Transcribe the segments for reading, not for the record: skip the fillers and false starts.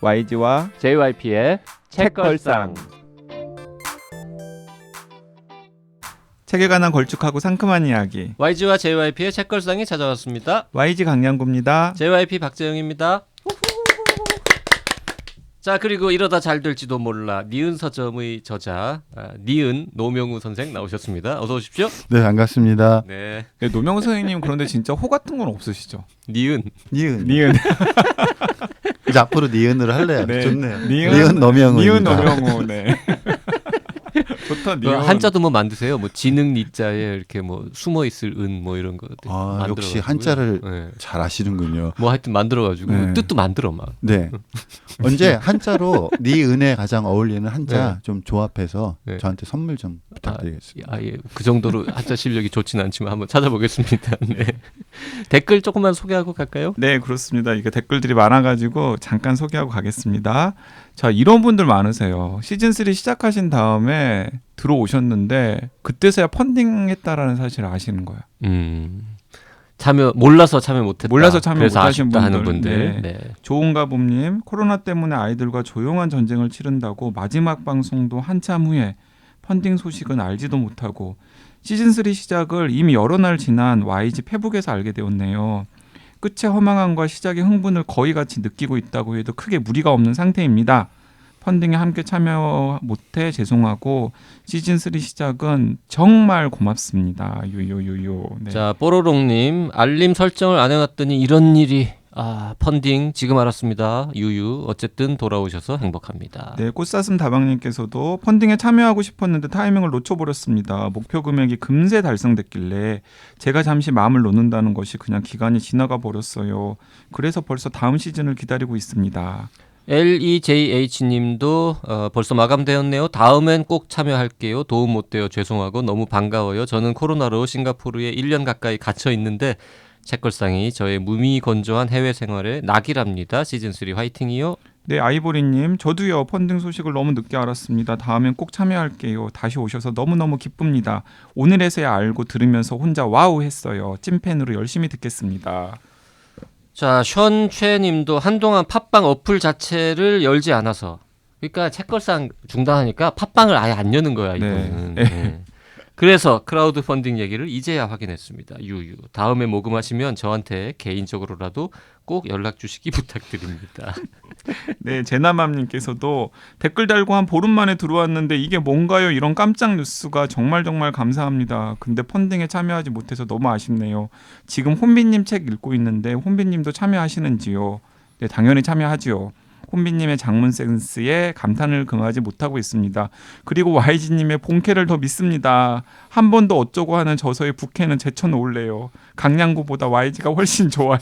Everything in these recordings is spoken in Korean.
YG와 JYP의 책걸상. 책에 관한 걸쭉하고 상큼한 이야기. YG와 JYP의 책걸상이 찾아왔습니다. YG 강량구입니다. JYP 박재영입니다. 자, 그리고 이러다 잘 될지도 몰라 니은 서점의 저자 니은 노명우 선생 나오셨습니다. 어서 오십시오. 네, 반갑습니다. 네, 노명우 선생님 그런데 진짜 호 같은 건 없으시죠? 니은. 니은. 이제 앞으로 니은으로 할래요. 네. 좋네요. 니은 니은 노명우. 니은 노명우. 네. 좋다. 니은. 한자도 뭐 만드세요? 뭐 지능 니자에 이렇게 뭐 숨어 있을 은 뭐 이런 거. 아, 역시 한자를 네. 잘 아시는군요. 뭐 하여튼 만들어가지고 네. 뜻도 만들어 막. 네. 언제 한자로 니은에 가장 어울리는 한자 네. 좀 조합해서 네. 저한테 선물 좀 부탁드리겠습니다. 예. 그 정도로 한자 실력이 좋지는 않지만 한번 찾아보겠습니다. 네. 댓글 조금만 소개하고 갈까요? 네, 그렇습니다. 이게 댓글들이 많아가지고 잠깐 소개하고 가겠습니다. 자, 이런 분들 많으세요. 시즌3 시작하신 다음에 들어오셨는데 그때서야 펀딩했다라는 사실을 아시는 거예요. 몰라서 참여 못했다. 몰라서 참여 그래서 못하신 아쉽다 하는 분들. 분들. 네. 네. 조은가봄님, 코로나 때문에 아이들과 조용한 전쟁을 치른다고 마지막 방송도 한참 후에 펀딩 소식은 알지도 못하고 시즌3 시작을 이미 여러 날 지난 YG 페북에서 알게 되었네요. 끝의 허망함과 시작의 흥분을 거의 같이 느끼고 있다고 해도 크게 무리가 없는 상태입니다. 펀딩에 함께 참여 못해 죄송하고 시즌3 시작은 정말 고맙습니다. 유유유유. 네. 자, 뽀로롱님, 알림 설정을 안 해놨더니 이런 일이. 펀딩 지금 알았습니다. 유유. 어쨌든 돌아오셔서 행복합니다. 네, 꽃사슴 다방님께서도 펀딩에 참여하고 싶었는데 타이밍을 놓쳐버렸습니다. 목표 금액이 금세 달성됐길래 제가 잠시 마음을 놓는다는 것이 그냥 기간이 지나가 버렸어요. 그래서 벌써 다음 시즌을 기다리고 있습니다. LEJH님도 벌써 마감되었네요. 다음엔 꼭 참여할게요. 도움 못 돼요. 죄송하고 너무 반가워요. 저는 코로나로 싱가포르에 1년 가까이 갇혀 있는데 책걸상이 저의 무미건조한 해외 생활에 낙이랍니다. 시즌3 화이팅이요. 네, 아이보리님, 저도요 펀딩 소식을 너무 늦게 알았습니다. 다음엔 꼭 참여할게요. 다시 오셔서 너무너무 기쁩니다. 오늘에서야 알고 들으면서 혼자 와우 했어요. 찐팬으로 열심히 듣겠습니다. 자, 션최님도 한동안 팟빵 어플 자체를 열지 않아서, 그러니까 책걸상 중단하니까 팟빵을 아예 안 여는 거야 이거는. 네. 네. 그래서 크라우드 펀딩 얘기를 이제야 확인했습니다. 유유. 다음에 모금하시면 저한테 개인적으로라도 꼭 연락 주시기 부탁드립니다. 네, 제나맘님께서도 댓글 달고 한 보름 만에 들어왔는데 이게 뭔가요? 이런 깜짝 뉴스가 정말 감사합니다. 근데 펀딩에 참여하지 못해서 너무 아쉽네요. 지금 혼비님 책 읽고 있는데 혼비님도 참여하시는지요? 네, 당연히 참여하지요. 혼비님의 장문 센스에 감탄을 금하지 못하고 있습니다. 그리고 YG님의 본캐를 더 믿습니다. 한 번 더 어쩌고 하는 저서의 부캐는 제쳐놓을래요. 강량구보다 YG가 훨씬 좋아요.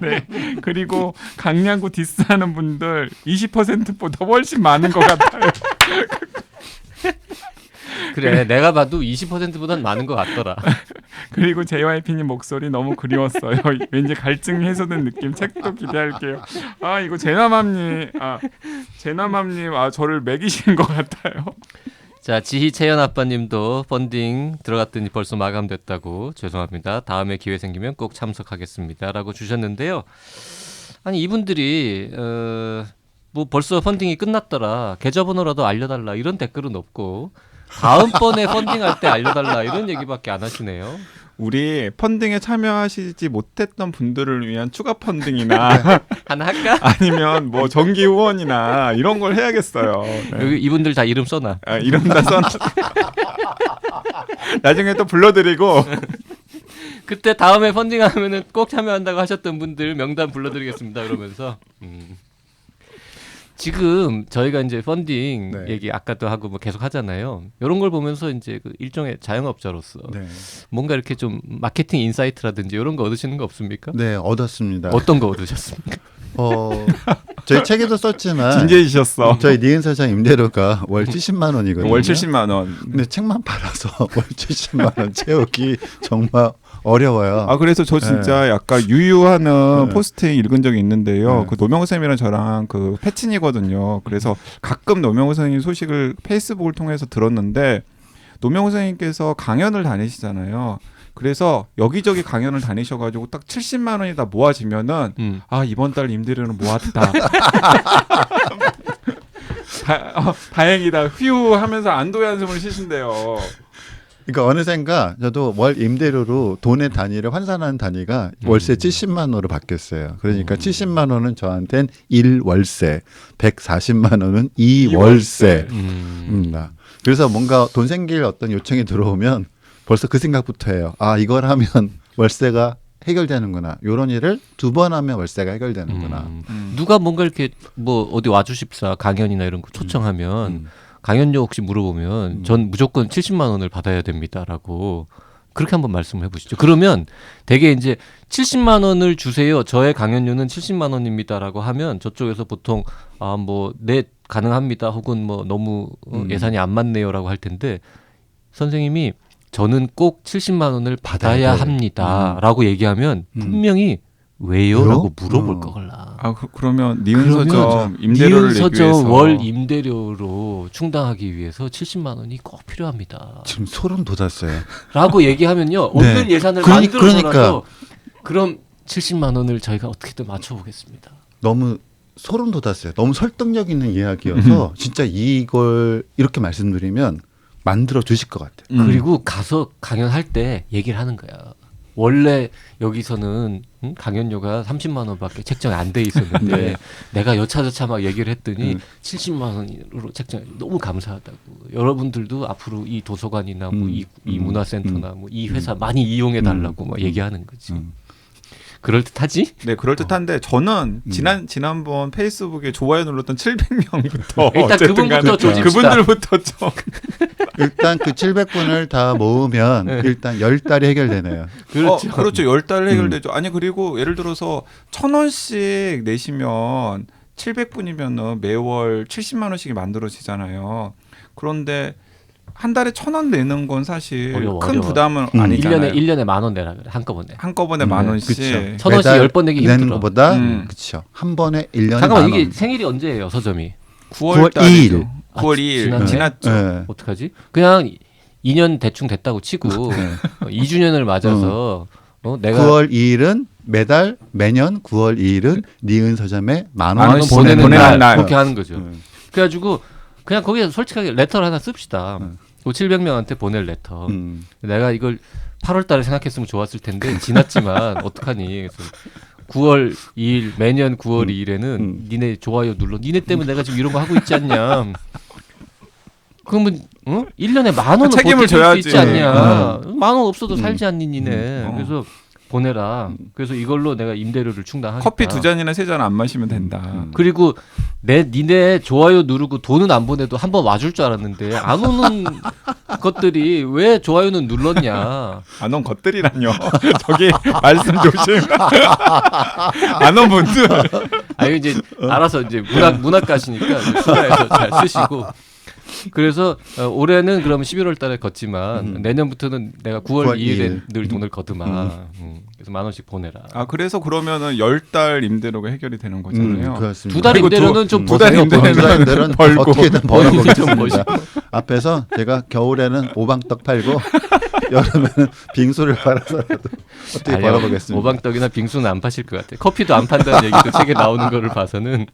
네, 그리고 강량구 디스하는 분들 20%보다 훨씬 많은 것 같아요. 그래, 내가 봐도 20%보단 많은 것 같더라. 그리고 JYP님 목소리 너무 그리웠어요. 왠지 갈증이 해소된 느낌. 책도 기대할게요. 이거 제나맘님, 저를 매기시는 것 같아요. 자, 지희 채연 아빠님도 펀딩 들어갔더니 벌써 마감됐다고 죄송합니다. 다음에 기회 생기면 꼭 참석하겠습니다라고 주셨는데요. 아니 이분들이 뭐 벌써 펀딩이 끝났더라. 계좌번호라도 알려달라 이런 댓글은 없고 다음번에 펀딩할 때 알려달라 이런 얘기밖에 안 하시네요. 우리 펀딩에 참여하시지 못했던 분들을 위한 추가 펀딩이나 하나 할까? 아니면 뭐 정기 후원이나 이런 걸 해야겠어요. 네. 여기 이분들 다 이름 써놔. 이름 다 써놔. 나중에 또 불러드리고 그때 다음에 펀딩하면은 꼭 참여한다고 하셨던 분들 명단 불러드리겠습니다. 그러면서 지금 저희가 이제 펀딩 네. 얘기 아까도 하고 뭐 계속 하잖아요. 이런 걸 보면서 이제 그 일종의 자영업자로서 네. 뭔가 이렇게 좀 마케팅 인사이트라든지 이런 거 얻으시는 거 없습니까? 네, 얻었습니다. 어떤 거 얻으셨습니까? 저희 책에도 썼지만 진지해지셨어. 저희 니은 사장 임대료가 월 70만 원이거든요. 월 70만 원. 근데 책만 팔아서 월 70만 원 채우기 정말 어려워요. 그래서 저 진짜 약간 유유하는 네. 포스팅 읽은 적이 있는데요. 네. 그 노명호 쌤이랑 저랑 그 패친이거든요. 그래서 가끔 노명호 선생님 소식을 페이스북을 통해서 들었는데 노명호 선생님께서 강연을 다니시잖아요. 그래서 여기저기 강연을 다니셔가지고 딱 70만 원이 다 모아지면은 아 이번 달 임대료는 모았다. 다행이다. 휴 하면서 안도의 한숨을 쉬신대요. 그러니까 어느샌가 저도 월 임대료로 돈의 단위를 환산하는 단위가 월세 70만 원으로 바뀌었어요. 그러니까 70만 원은 저한테는 1월세, 140만 원은 2월세. 그래서 뭔가 돈 생길 어떤 요청이 들어오면 벌써 그 생각부터 해요. 아 이걸 하면 월세가 해결되는구나. 이런 일을 2번 하면 월세가 해결되는구나. 누가 뭔가 이렇게 뭐 어디 와주십사 강연이나 이런 거 초청하면 강연료 혹시 물어보면 전 무조건 70만 원을 받아야 됩니다라고 그렇게 한번 말씀을 해보시죠. 그러면 되게 이제 70만 원을 주세요. 저의 강연료는 70만 원입니다라고 하면 저쪽에서 보통 아 뭐 네 가능합니다. 혹은 뭐 너무 예산이 안 맞네요라고 할 텐데 선생님이 저는 꼭 70만 원을 받아야 합니다라고 얘기하면 분명히 왜요?라고 물어볼 거라. 아 그러면 니은서점 임대료를 내기 니은서점 위해서 월 임대료로 충당하기 위해서 70만 원이 꼭 필요합니다. 지금 소름 돋았어요. 라고 얘기하면요. 없는 예산을 만들어서라도 그러니까. 그럼 70만 원을 저희가 어떻게든 맞춰보겠습니다. 너무 소름 돋았어요. 너무 설득력 있는 이야기여서 진짜 이걸 이렇게 말씀드리면 만들어 주실 것 같아요. 그리고 가서 강연할 때 얘기를 하는 거야. 원래 여기서는 강연료가 30만 원밖에 책정이 안 돼 있었는데 네. 내가 여차저차 막 얘기를 했더니 70만 원으로 책정 너무 감사하다고. 여러분들도 앞으로 이 도서관이나 뭐 이 문화센터나 뭐 이 회사 많이 이용해 달라고 막 얘기하는 거지. 그럴듯하지? 네, 그럴듯한데 저는 지난번 페이스북에 좋아요 눌렀던 700명부터 일단 그분부터 조집시다. 그분들부터 좀 일단 그 700분을 다 모으면 일단 10달이 해결되네요. 그렇죠. 그렇죠. 10달 해결되죠. 아니 그리고 예를 들어서 1,000원씩 내시면 700분이면은 매월 70만 원씩이 만들어지잖아요. 그런데 한 달에 1,000원 내는 건 사실 어려워. 부담은 아니잖아요. 1년에 만 원 내라 그래. 한꺼번에 만 원씩. 그쵸. 1,000원씩 10번 내기 내는 힘들어. 것보다 그렇죠. 한 번에 1년에 잠깐만 만 이게 원. 생일이 언제예요 서점이? 9월 2일. 9월 2일 지났네? 지났죠. 네. 어떡하지? 그냥 2년 대충 됐다고 치고 2주년을 맞아서 내가 9월 2일은 매년 9월 2일은 니은 서점에 만 만 원 원씩 보내는 보내는 날 날. 그렇게 하는 거죠. 그래가지고 그냥 거기에 솔직하게 레터를 하나 씁시다. 700명한테 보낼 레터. 내가 이걸 8월 달에 생각했으면 좋았을 텐데 지났지만 어떡하니. 그래서 9월 2일 매년 9월 2일에는 니네 좋아요 눌러. 니네 때문에 내가 지금 이런 거 하고 있지 않냐. 그러면 1년에 만 원은 책임을 보태줄 수 져야지. 있지 않냐. 만 원 없어도 살지 않니 니네. 그래서 보내라. 그래서 이걸로 내가 임대료를 충당하겠다. 커피 2잔이나 3잔 안 마시면 된다. 그리고 니네 좋아요 누르고 돈은 안 보내도 한번 와줄 줄 알았는데 안 오는 것들이 왜 좋아요는 눌렀냐. 안 온 것들이라뇨. 저기 말씀 조심. 안 온 분들. 아니 이제 알아서 이제 문학가시니까 수다에서 잘 쓰시고. 그래서 올해는 그럼 11월 달에 걷지만 내년부터는 내가 9월 2일에 늘 돈을 거두마. 그래서 만 원씩 보내라. 아 그래서 그러면은 10달 임대료가 해결이 되는 거잖아요. 그렇습니다. 2달 그리고 임대료는 좀 두 달 보세요. 임대료는 벌고. 어떻게든 좀 벌어보겠습니다. 앞에서 제가 겨울에는 오방떡 팔고 여름에는 빙수를 팔아서라도 어떻게 아니요, 벌어보겠습니다. 오방떡이나 빙수는 안 파실 것 같아요. 커피도 안 판다는 얘기도 책에 나오는 거를 봐서는.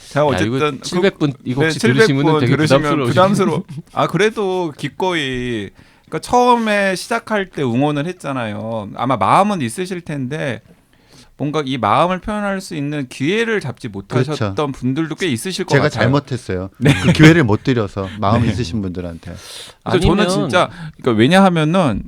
자 어쨌든 700분 이거 혹시 700분 들으시면 되게 부담스러워. 아 그래도 기꺼이 그러니까 처음에 시작할 때 응원을 했잖아요. 아마 마음은 있으실 텐데 뭔가 이 마음을 표현할 수 있는 기회를 잡지 못하셨던 그렇죠. 분들도 꽤 있으실 것 제가 같아요. 잘못했어요. 그 기회를 못 드려서 마음 있으신 분들한테. 그래서 저는 진짜 그러니까 왜냐하면은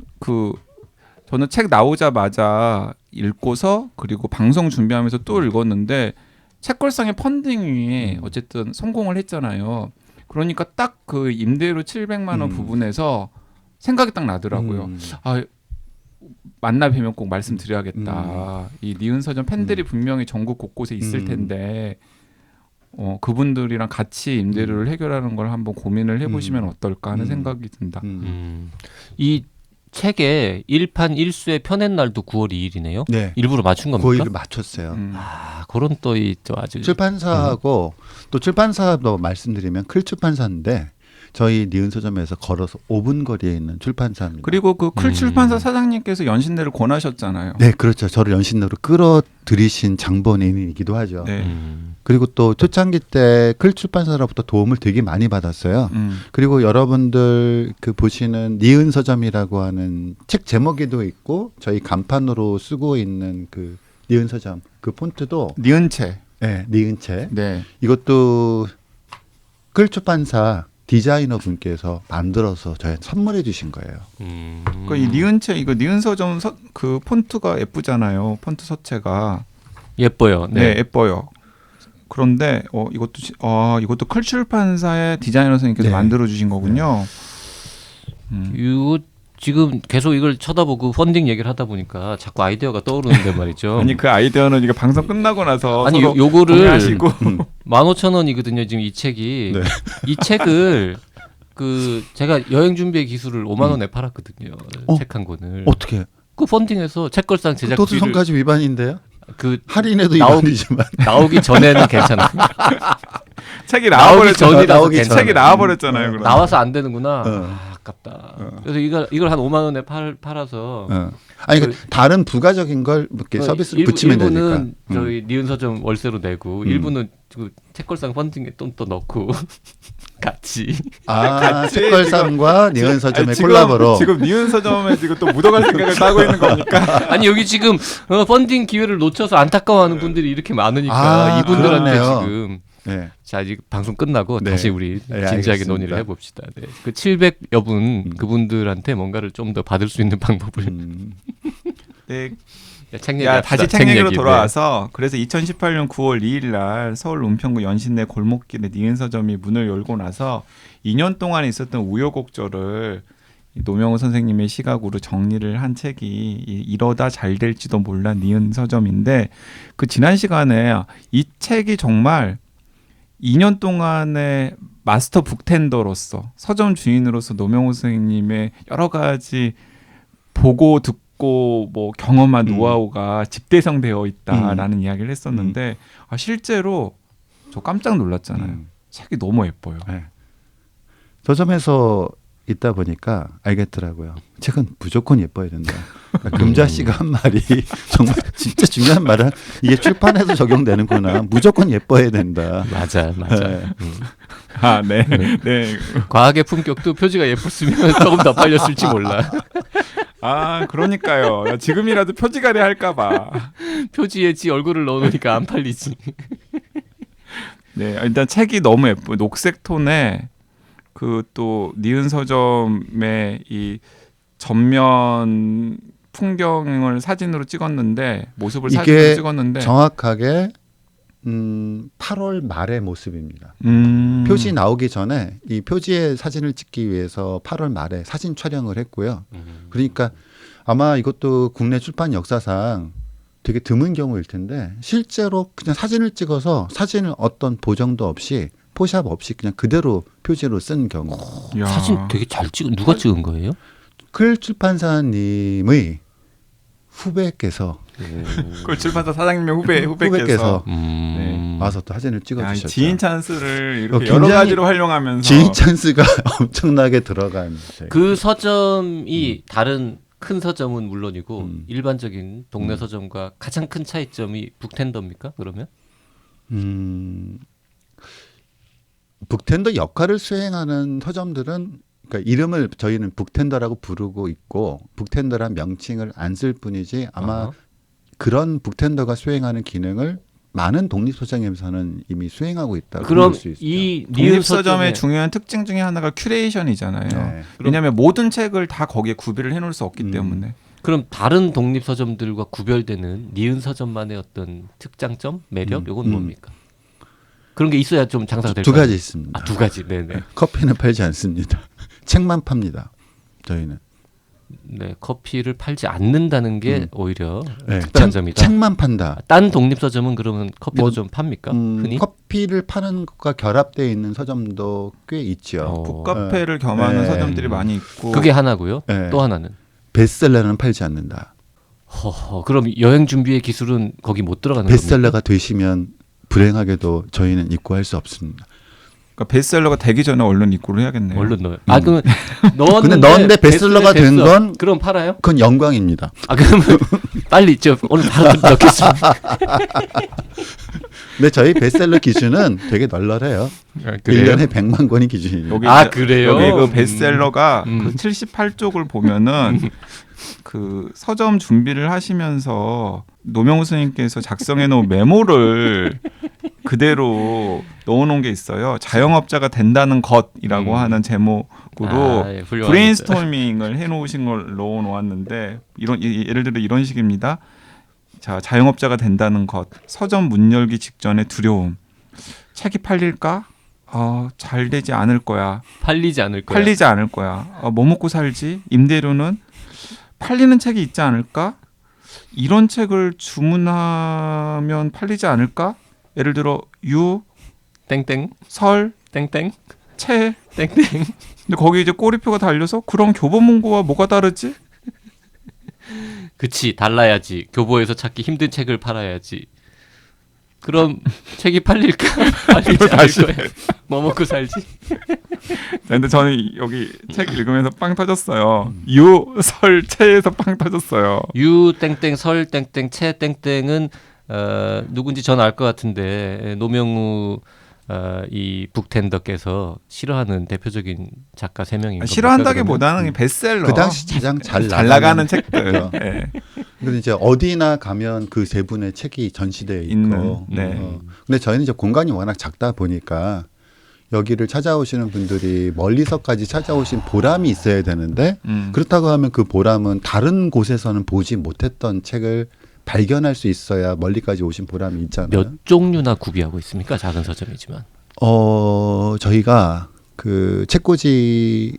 저는 책 나오자마자 읽고서 그리고 방송 준비하면서 또 읽었는데 책걸상의 펀딩이 어쨌든 성공을 했잖아요. 그러니까 딱 그 임대료 700만 원 부분에서 생각이 딱 나더라고요. 아 만나 뵈면 꼭 말씀드려야겠다. 이 니은 서점 팬들이 분명히 전국 곳곳에 있을 텐데 그분들이랑 같이 임대료를 해결하는 걸 한번 고민을 해보시면 어떨까 하는 생각이 든다. 이 책의 1판 1수의 펴낸 날도 9월 2일이네요. 네. 일부러 맞춘 겁니까? 고의를 맞췄어요. 아, 그런 또 아주 출판사하고 또 출판사도 말씀드리면 클 출판사인데 저희 니은 서점에서 걸어서 5분 거리에 있는 출판사입니다. 그리고 그 클 출판사 사장님께서 연신내를 권하셨잖아요. 네, 그렇죠. 저를 연신내로 끌어들이신 장본인이기도 하죠. 네. 그리고 또 초창기 때 클 출판사로부터 도움을 되게 많이 받았어요. 그리고 여러분들 그 보시는 니은 서점이라고 하는 책 제목에도 있고 저희 간판으로 쓰고 있는 그 니은 서점 그 폰트도 니은채. 네, 니은채. 네. 이것도 클 출판사 디자이너 분께서 만들어서 저희한테 선물해 주신 거예요. 그러니까 이 니은채 이거 니은 서점 그 폰트가 예쁘잖아요. 폰트 서체가 예뻐요. 네, 예뻐요. 그런데 이것도 클 출판사의 디자이너 선생님께서 네. 만들어 주신 거군요. 이거 지금 계속 이걸 쳐다보고 펀딩 얘기를 하다 보니까 자꾸 아이디어가 떠오르는데 말이죠. 아니 그 아이디어는 이거 방송 끝나고 나서 아니 서로 요거를 공유하시고 15,000원이거든요. 지금 이 책이. 네. 이 책을 그 제가 여행 준비의 기술을 5만 원에 팔았거든요. 책 한 권을. 어떻게? 그 펀딩에서 책걸상 제작비를 도수성까지 위반인데요? 그 할인해도 나오- 위반이지만. 나오기 전에는 괜찮아. 책이 나오기 나와버렸잖아요. 전이라서 나오기 괜찮아. 책이 나와버렸잖아요. 그럼. 나와서 안 되는구나. 어. 아깝다. 그래서 이걸 한 5만 원에 팔아서 아니 그 다른 부가적인 걸 이렇게 서비스를 붙이면 되니까. 일부는 저희 니은 서점 월세로 내고 일부는 그 책걸상 펀딩에 또 넣고 같이. 같이 책걸상과 니은 서점의 지금, 콜라보로. 지금 니은 서점에 지금 또 묻어갈 생각을 따고 있는 겁니까? 아니 여기 지금 펀딩 기회를 놓쳐서 안타까워하는 분들이 이렇게 많으니까 이분들한테 그러네요. 지금 네. 자 이제 방송 끝나고 네. 다시 우리 네, 진지하게 알겠습니다. 논의를 해봅시다. 네. 그 700여 분 그분들한테 뭔가를 좀 더 받을 수 있는 방법을 네. 책 얘기 야, 다시 책 얘기로 얘기. 돌아와서 그래서 2018년 9월 2일 날 서울 은평구 연신내 골목길에 니은 서점이 문을 열고 나서 2년 동안 있었던 우여곡절을 노명호 선생님의 시각으로 정리를 한 책이 이러다 잘 될지도 몰라 니은 서점인데 그 지난 시간에 이 책이 정말 2년 동안의 마스터 북텐더로서 서점 주인으로서 노명호 선생님의 여러 가지 보고 듣고 뭐 경험한 노하우가 집대성되어 있다라는 이야기를 했었는데 실제로 저 깜짝 놀랐잖아요. 책이 너무 예뻐요. 네. 서점에서 있다 보니까 알겠더라고요. 책은 무조건 예뻐야 된다. 그러니까 금자 씨가 한 말이 정말 진짜 중요한 말은 이게 출판에도 적용되는구나. 무조건 예뻐야 된다. 맞아. 네. 아, 네. 네. 과학의 품격도 표지가 예뻤으면 조금 더 빨렸을지 몰라. 아, 그러니까요. 나 지금이라도 표지가리 할까 봐. 표지에 지 얼굴을 넣어놓으니까 안 팔리지. 네, 일단 책이 너무 예뻐요. 녹색 톤에 그 또 니은 서점의 이 전면 풍경을 사진으로 찍었는데 모습을 이게 사진으로 찍었는데 정확하게 8월 말의 모습입니다. 표지 나오기 전에 이 표지의 사진을 찍기 위해서 8월 말에 사진 촬영을 했고요. 그러니까 아마 이것도 국내 출판 역사상 되게 드문 경우일 텐데 실제로 그냥 사진을 찍어서 사진을 어떤 보정도 없이 포샵 없이 그냥 그대로 표지로 쓴 경우. 야. 사진 되게 잘 찍은 누가 찍은 거예요? 클 출판사님의 후배께서 그 출판사 사장님의 후배께서 네. 와서 또 사진을 야, 이 찍어주셨죠. 지인 찬스를 이렇게 굉장히 여러 가지로 활용하면서 지인 찬스가 엄청나게 들어간. 그 서점이 다른 큰 서점은 물론이고 일반적인 동네 서점과 가장 큰 차이점이 북텐더입니까? 그러면? 북텐더 역할을 수행하는 서점들은 그러니까 이름을 저희는 북텐더라고 부르고 있고 북텐더란 명칭을 안 쓸 뿐이지 아마 그런 북텐더가 수행하는 기능을 많은 독립서점에서는 이미 수행하고 있다고 그럼 볼 수 있죠. 이 독립 서점의 중요한 특징 중에 하나가 큐레이션이잖아요. 네. 왜냐하면 모든 책을 다 거기에 구비를 해놓을 수 없기 때문에. 그럼 다른 독립 서점들과 구별되는 니은 서점만의 어떤 특장점, 매력 이건 뭡니까? 그런 게 있어야 좀 장사가 될 두 거예요. 가지 있습니다. 두 가지. 네네. 커피는 팔지 않습니다. 책만 팝니다. 저희는. 네, 커피를 팔지 않는다는 게 오히려 네, 특별한 점이다. 책만 판다. 딴 독립 서점은 그러면 커피도 뭐, 좀 팝니까? 흔히? 커피를 파는 것과 결합되어 있는 서점도 꽤 있죠. 북카페를 겸하는 네. 서점들이 많이 있고. 그게 하나고요. 네. 또 하나는 베스트셀러는 팔지 않는다. 허허. 그럼 여행 준비의 기술은 거기 못 들어가는 겁니까? 베스트셀러가 되시면 불행하게도 저희는 입고할 수 없습니다. 그러니까 베스트셀러가 되기 전에 얼른 입고를 해야겠네요. 얼른 넣어요. 아 그러면 근데 넣었는데 베스트셀러가 된 건 그럼 팔아요? 그건 영광입니다. 아 그러면 빨리 오늘 바로 넣겠습니다. 근데 저희 베스트셀러 기준은 되게 널널해요. 그래요? 1년에 100만 권이 기준이에요. 여기 아, 이제- 그래요? 여기 그 베스트셀러가 음. 그 78쪽을 보면은 그 서점 준비를 하시면서 노명우 선생님께서 작성해 놓은 메모를 그대로 넣어놓은 게 있어요. 자영업자가 된다는 것이라고 하는 제목으로 아, 예, 훌륭합니다. 브레인스토밍을 해놓으신 걸 넣어놓았는데 예를 들어 이런 식입니다. 자, 자영업자가 된다는 것, 서점 문 열기 직전의 두려움, 책이 팔릴까? 잘 되지 않을 거야. 팔리지 않을 거야. 팔리지 않을 거야. 뭐 먹고 살지? 임대료는 팔리는 책이 있지 않을까? 이런 책을 주문하면 팔리지 않을까? 예를 들어 유, 땡땡 설, 땡땡 채. 땡땡. 근데 거기 이제 꼬리표가 달려서 그럼 교보문고와 뭐가 다르지? 그치 달라야지. 교보에서 찾기 힘든 책을 팔아야지. 그럼 책이 팔릴까? 팔리지 않을 거야. 뭐 먹고 살지? 근데 저는 여기 책 읽으면서 빵 터졌어요. 유, 설, 채에서 빵 터졌어요. 유 땡땡 설 땡땡 채 땡땡은 누군지 전 알 것 같은데 노명우 이 북텐더께서 싫어하는 대표적인 작가 3명인 겁니까? 싫어한다기보다는 베스트셀러. 그 당시 가장 잘 나가는 책들. 그렇죠. 네. 근데 이제 어디나 가면 그 세 분의 책이 전시되어 있고. 있는, 네. 근데 저희는 이제 공간이 워낙 작다 보니까 여기를 찾아오시는 분들이 멀리서까지 찾아오신 보람이 있어야 되는데 그렇다고 하면 그 보람은 다른 곳에서는 보지 못했던 책을 발견할 수 있어야 멀리까지 오신 보람이 있잖아요. 몇 종류나 구비하고 있습니까? 작은 서점이지만. 저희가 그 책꽂이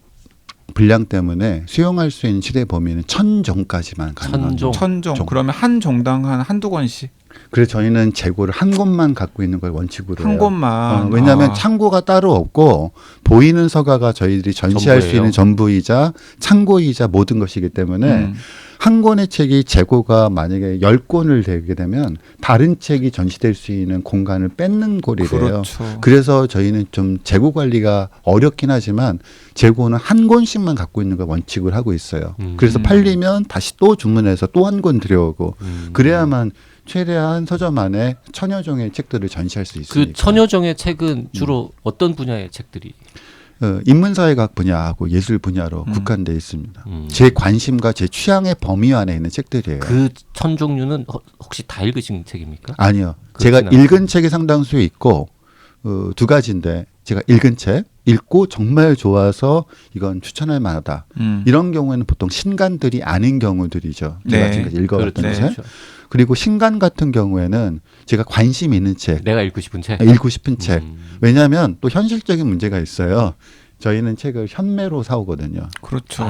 분량 때문에 수용할 수 있는 시대 범위는 1000종까지만 가능합니다. 1000종. 천종. 그러면 한 종당 한두 권씩. 그래서 저희는 재고를 한 곳만 갖고 있는 걸 원칙으로 한 해요. 곳만. 왜냐하면 창고가 따로 없고 보이는 서가가 저희들이 전시할 수 전부예요. 있는 전부이자 창고이자 모든 것이기 때문에 한 권의 책이 재고가 만약에 10권을 되게 되면 다른 책이 전시될 수 있는 공간을 뺏는 꼴이래요. 그렇죠. 그래서 저희는 좀 재고 관리가 어렵긴 하지만 재고는 한 권씩만 갖고 있는 걸 원칙을 하고 있어요. 그래서 팔리면 다시 또 주문해서 또 한 권 들여오고 그래야만 최대한 서점 안에 1000여 종의 책들을 전시할 수 있으니까. 그 천여종의 책은 주로 어떤 분야의 책들이? 인문사회학 분야하고 예술 분야로 국한되어 있습니다. 제 관심과 제 취향의 범위 안에 있는 책들이에요. 그 1000종류는 혹시 다 읽으신 책입니까? 아니요. 제가 그렇진 읽은 책이 상당수 있고 두 가지인데 제가 읽은 책 읽고 정말 좋아서 이건 추천할 만하다. 이런 경우에는 보통 신간들이 아닌 경우들이죠. 제가 네. 지금까지 읽어봤던 그렇죠. 책. 그렇죠. 그리고 신간 같은 경우에는 제가 관심 있는 책, 내가 읽고 싶은 책. 읽고 싶은 책. 왜냐하면 또 현실적인 문제가 있어요. 저희는 책을 현매로 사오거든요. 그렇죠.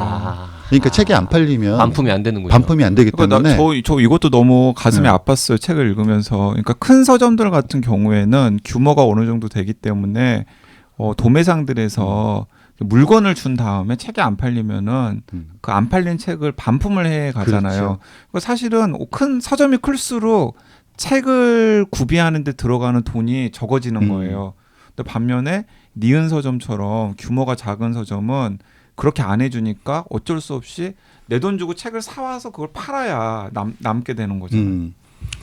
그러니까 책이 안 팔리면 반품이 안 되는군요. 반품이 안 되기 그러니까 때문에 저 이것도 너무 가슴이 아팠어요. 책을 읽으면서. 그러니까 큰 서점들 같은 경우에는 규모가 어느 정도 되기 때문에 도매상들에서 물건을 준 다음에 책이 안 팔리면은 그 안 팔린 책을 반품을 해 가잖아요. 그렇죠. 그러니까 사실은 큰 서점이 클수록 책을 구비하는 데 들어가는 돈이 적어지는 거예요. 근데 반면에 니은 서점처럼 규모가 작은 서점은 그렇게 안 해주니까 어쩔 수 없이 내 돈 주고 책을 사와서 그걸 팔아야 남게 되는 거잖아요.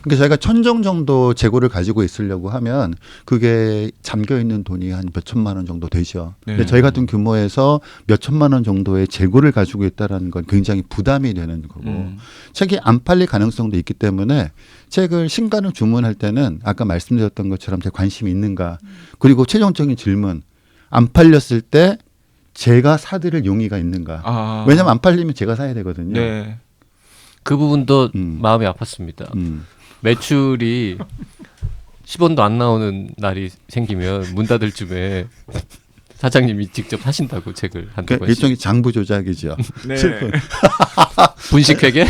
그러니까 저희가 1000종 정도 재고를 가지고 있으려고 하면 그게 잠겨 있는 돈이 한 몇 천만 원 정도 되죠. 네. 근데 저희 같은 규모에서 몇 천만 원 정도의 재고를 가지고 있다라는 건 굉장히 부담이 되는 거고 책이 안 팔릴 가능성도 있기 때문에 책을 신간을 주문할 때는 아까 말씀드렸던 것처럼 제 관심이 있는가 그리고 최종적인 질문 안 팔렸을 때 제가 사드릴 용의가 있는가. 왜냐하면 안 팔리면 제가 사야 되거든요. 네. 그 부분도 마음이 아팠습니다. 매출이 10원도 안 나오는 날이 생기면 문 닫을 쯤에 사장님이 직접 하신다고 책을 한두 그러니까 번씩. 일종의 장부 조작이죠. 네. 슬픈. 분식회계?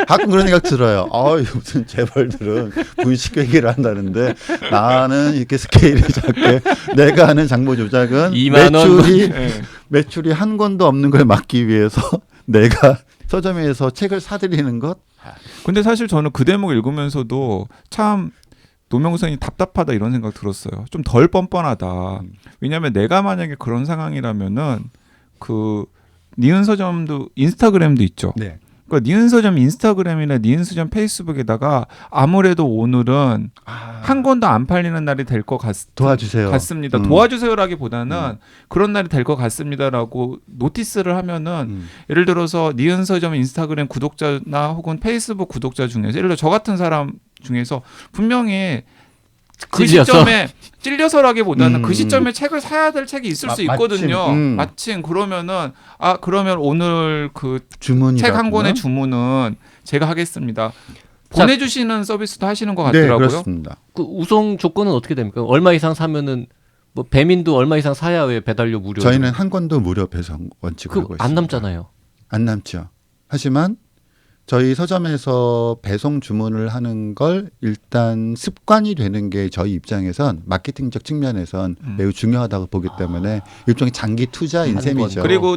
가끔 그런 생각 들어요. 무슨 재벌들은 분식회계를 한다는데 나는 이렇게 스케일이 작게 내가 하는 장부 조작은 2만 원. 매출이 한 권도 없는 걸 막기 위해서 내가 서점에서 책을 사들이는 것. 근데 사실 저는 그 대목 읽으면서도 참 노명호 선생님 답답하다 이런 생각 들었어요. 좀 덜 뻔뻔하다. 왜냐하면 내가 만약에 그런 상황이라면은 그 니은 서점도 인스타그램도 있죠. 네. 그러니까 니은 서점 인스타그램이나 니은 서점 페이스북에다가 아무래도 오늘은 한 권도 안 팔리는 날이 될 것 도와주세요. 같습니다. 도와주세요라기보다는 그런 날이 될 것 같습니다라고 노티스를 하면은 예를 들어서 니은 서점 인스타그램 구독자나 혹은 페이스북 구독자 중에서 예를 들어 저 같은 사람 중에서 분명히 그 찔려서? 시점에 찔려서라기보다는 그 시점에 책을 사야 될 책이 있을 수 마침, 있거든요. 마침 그러면은 그러면 오늘 그 책 한 권의 주문은 제가 하겠습니다. 보내주시는 서비스도 하시는 것 네, 같더라고요. 그렇습니다. 그 우송 조건은 어떻게 됩니까? 얼마 이상 사면은 뭐 배민도 얼마 이상 사야 왜 배달료 무료? 저희는 한 권도 무료 배송 원칙으로 하고 있습니다. 안 남잖아요. 안 남죠. 하지만 저희 서점에서 배송 주문을 하는 걸 일단 습관이 되는 게 저희 입장에선 마케팅적 측면에선 매우 중요하다고 보기 때문에 일종의 장기 투자인 셈이죠. 그리고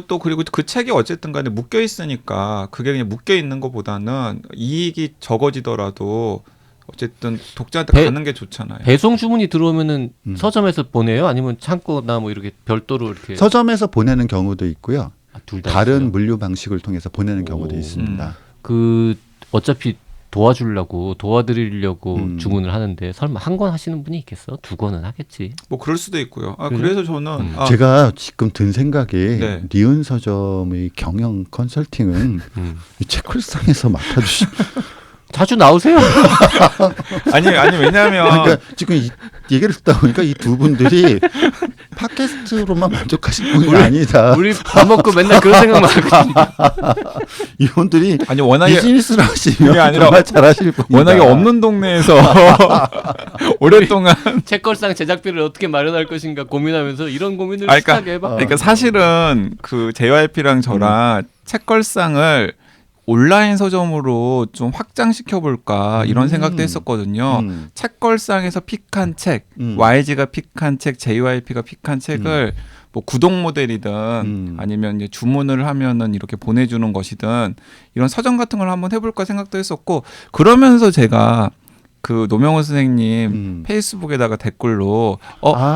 그 책이 어쨌든 간에 묶여 있으니까 그게 그냥 묶여 있는 것보다는 이익이 적어지더라도 어쨌든 독자한테 가는 게 좋잖아요. 배송 주문이 들어오면은 서점에서 보내요? 아니면 창고나 뭐 이렇게 별도로 이렇게 서점에서 보내는 경우도 있고요. 둘 다 다른 있어요? 물류 방식을 통해서 보내는 경우도 있습니다. 그 어차피 도와드리려고 주문을 하는데 설마 한 권 하시는 분이 있겠어? 두 권은 하겠지. 뭐 그럴 수도 있고요. 그래요? 그래서 저는 제가 지금 든 생각이 네. 니은 서점의 경영 컨설팅은 이 책걸상에서 맡아주시면 자주 나오세요. 아니 왜냐하면 그러니까 지금 얘기를 듣다 보니까 이 두 분들이 팟캐스트로만 만족하실 분이 아니다. 우리 밥 먹고 맨날 그런 생각만 하고 이분들이 아니 워낙에 비즈니스를 하시면 그게 아니라 정말 잘하실 분이다. 워낙에 없는 동네에서 오랫동안 책걸상 제작비를 어떻게 마련할 것인가 고민하면서 이런 고민을 그러니까, 비슷하게 해봐. 그러니까 사실은 그 JYP랑 저랑 책걸상을 온라인 서점으로 좀 확장시켜 볼까 이런 생각도 했었거든요. 책걸상에서 픽한 책, YG가 픽한 책, JYP가 픽한 책을 뭐 구독 모델이든 아니면 이제 주문을 하면은 이렇게 보내주는 것이든 이런 서점 같은 걸 한번 해볼까 생각도 했었고 그러면서 제가 그 노명호 선생님 페이스북에다가 댓글로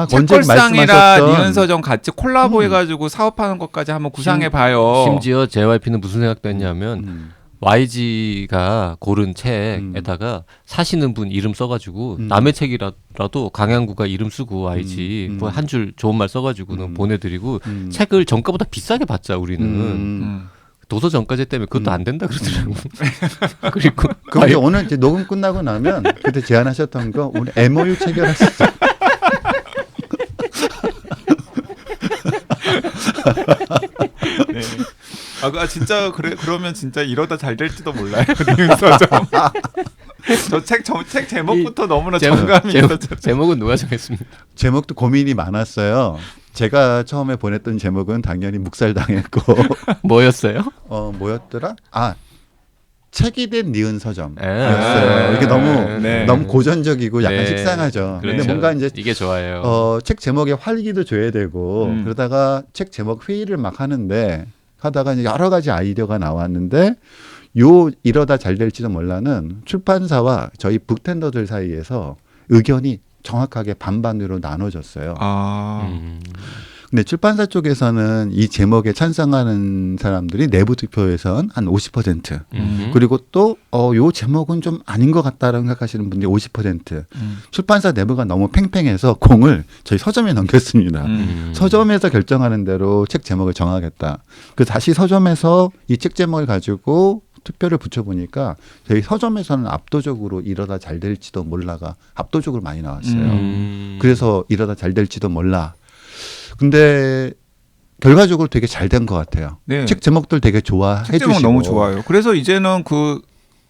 책걸상이라 니은 서점 같이 콜라보해가지고 사업하는 것까지 한번 구상해봐요. 심지어 JYP는 무슨 생각도 했냐면 YG가 고른 책에다가 사시는 분 이름 써가지고 남의 책이라도 강양구가 이름 쓰고 YG 뭐 한 줄 좋은 말 써가지고는 보내드리고 책을 정가보다 비싸게 받자 우리는. 도서정가제 때문에 그것도 안 된다 그러더라고. 그리고 그럼 이제 오늘 이제 녹음 끝나고 나면 그때 제안하셨던 거 오늘 MOU 체결하시죠. 네. 진짜 그러면 진짜 이러다 잘 될지도 몰라요. 니은 서점. 책 제목부터 너무나 정감이 있었죠. 제목은 누가 정했습니까? 제목도 고민이 많았어요. 제가 처음에 보냈던 제목은 당연히 묵살당했고 뭐였어요? 뭐였더라? 책이 된 니은 서점이었어요. 이게 너무 고전적이고 약간 식상하죠. 그렇죠. 근데 뭔가 이제 이게 좋아요. 책 제목에 활기도 줘야 되고 그러다가 책 제목 회의를 막 하다가 이제 여러 가지 아이디어가 나왔는데 이러다 잘 될지도 몰라는 출판사와 저희 북텐더들 사이에서 의견이 정확하게 반반으로 나눠졌어요. 근데 출판사 쪽에서는 이 제목에 찬성하는 사람들이 내부 투표에선 한 50%. 그리고 또 요 제목은 좀 아닌 것 같다라고 생각하시는 분들이 50%. 출판사 내부가 너무 팽팽해서 공을 저희 서점에 넘겼습니다. 서점에서 결정하는 대로 책 제목을 정하겠다. 그 다시 서점에서 이 책 제목을 가지고 투표를 붙여보니까 저희 서점에서는 압도적으로 이러다 잘 될지도 몰라가 압도적으로 많이 나왔어요. 그래서 이러다 잘 될지도 몰라. 근데 결과적으로 되게 잘 된 것 같아요. 네. 책 제목들 되게 좋아해 책 주시고. 제목 너무 좋아요. 그래서 이제는 그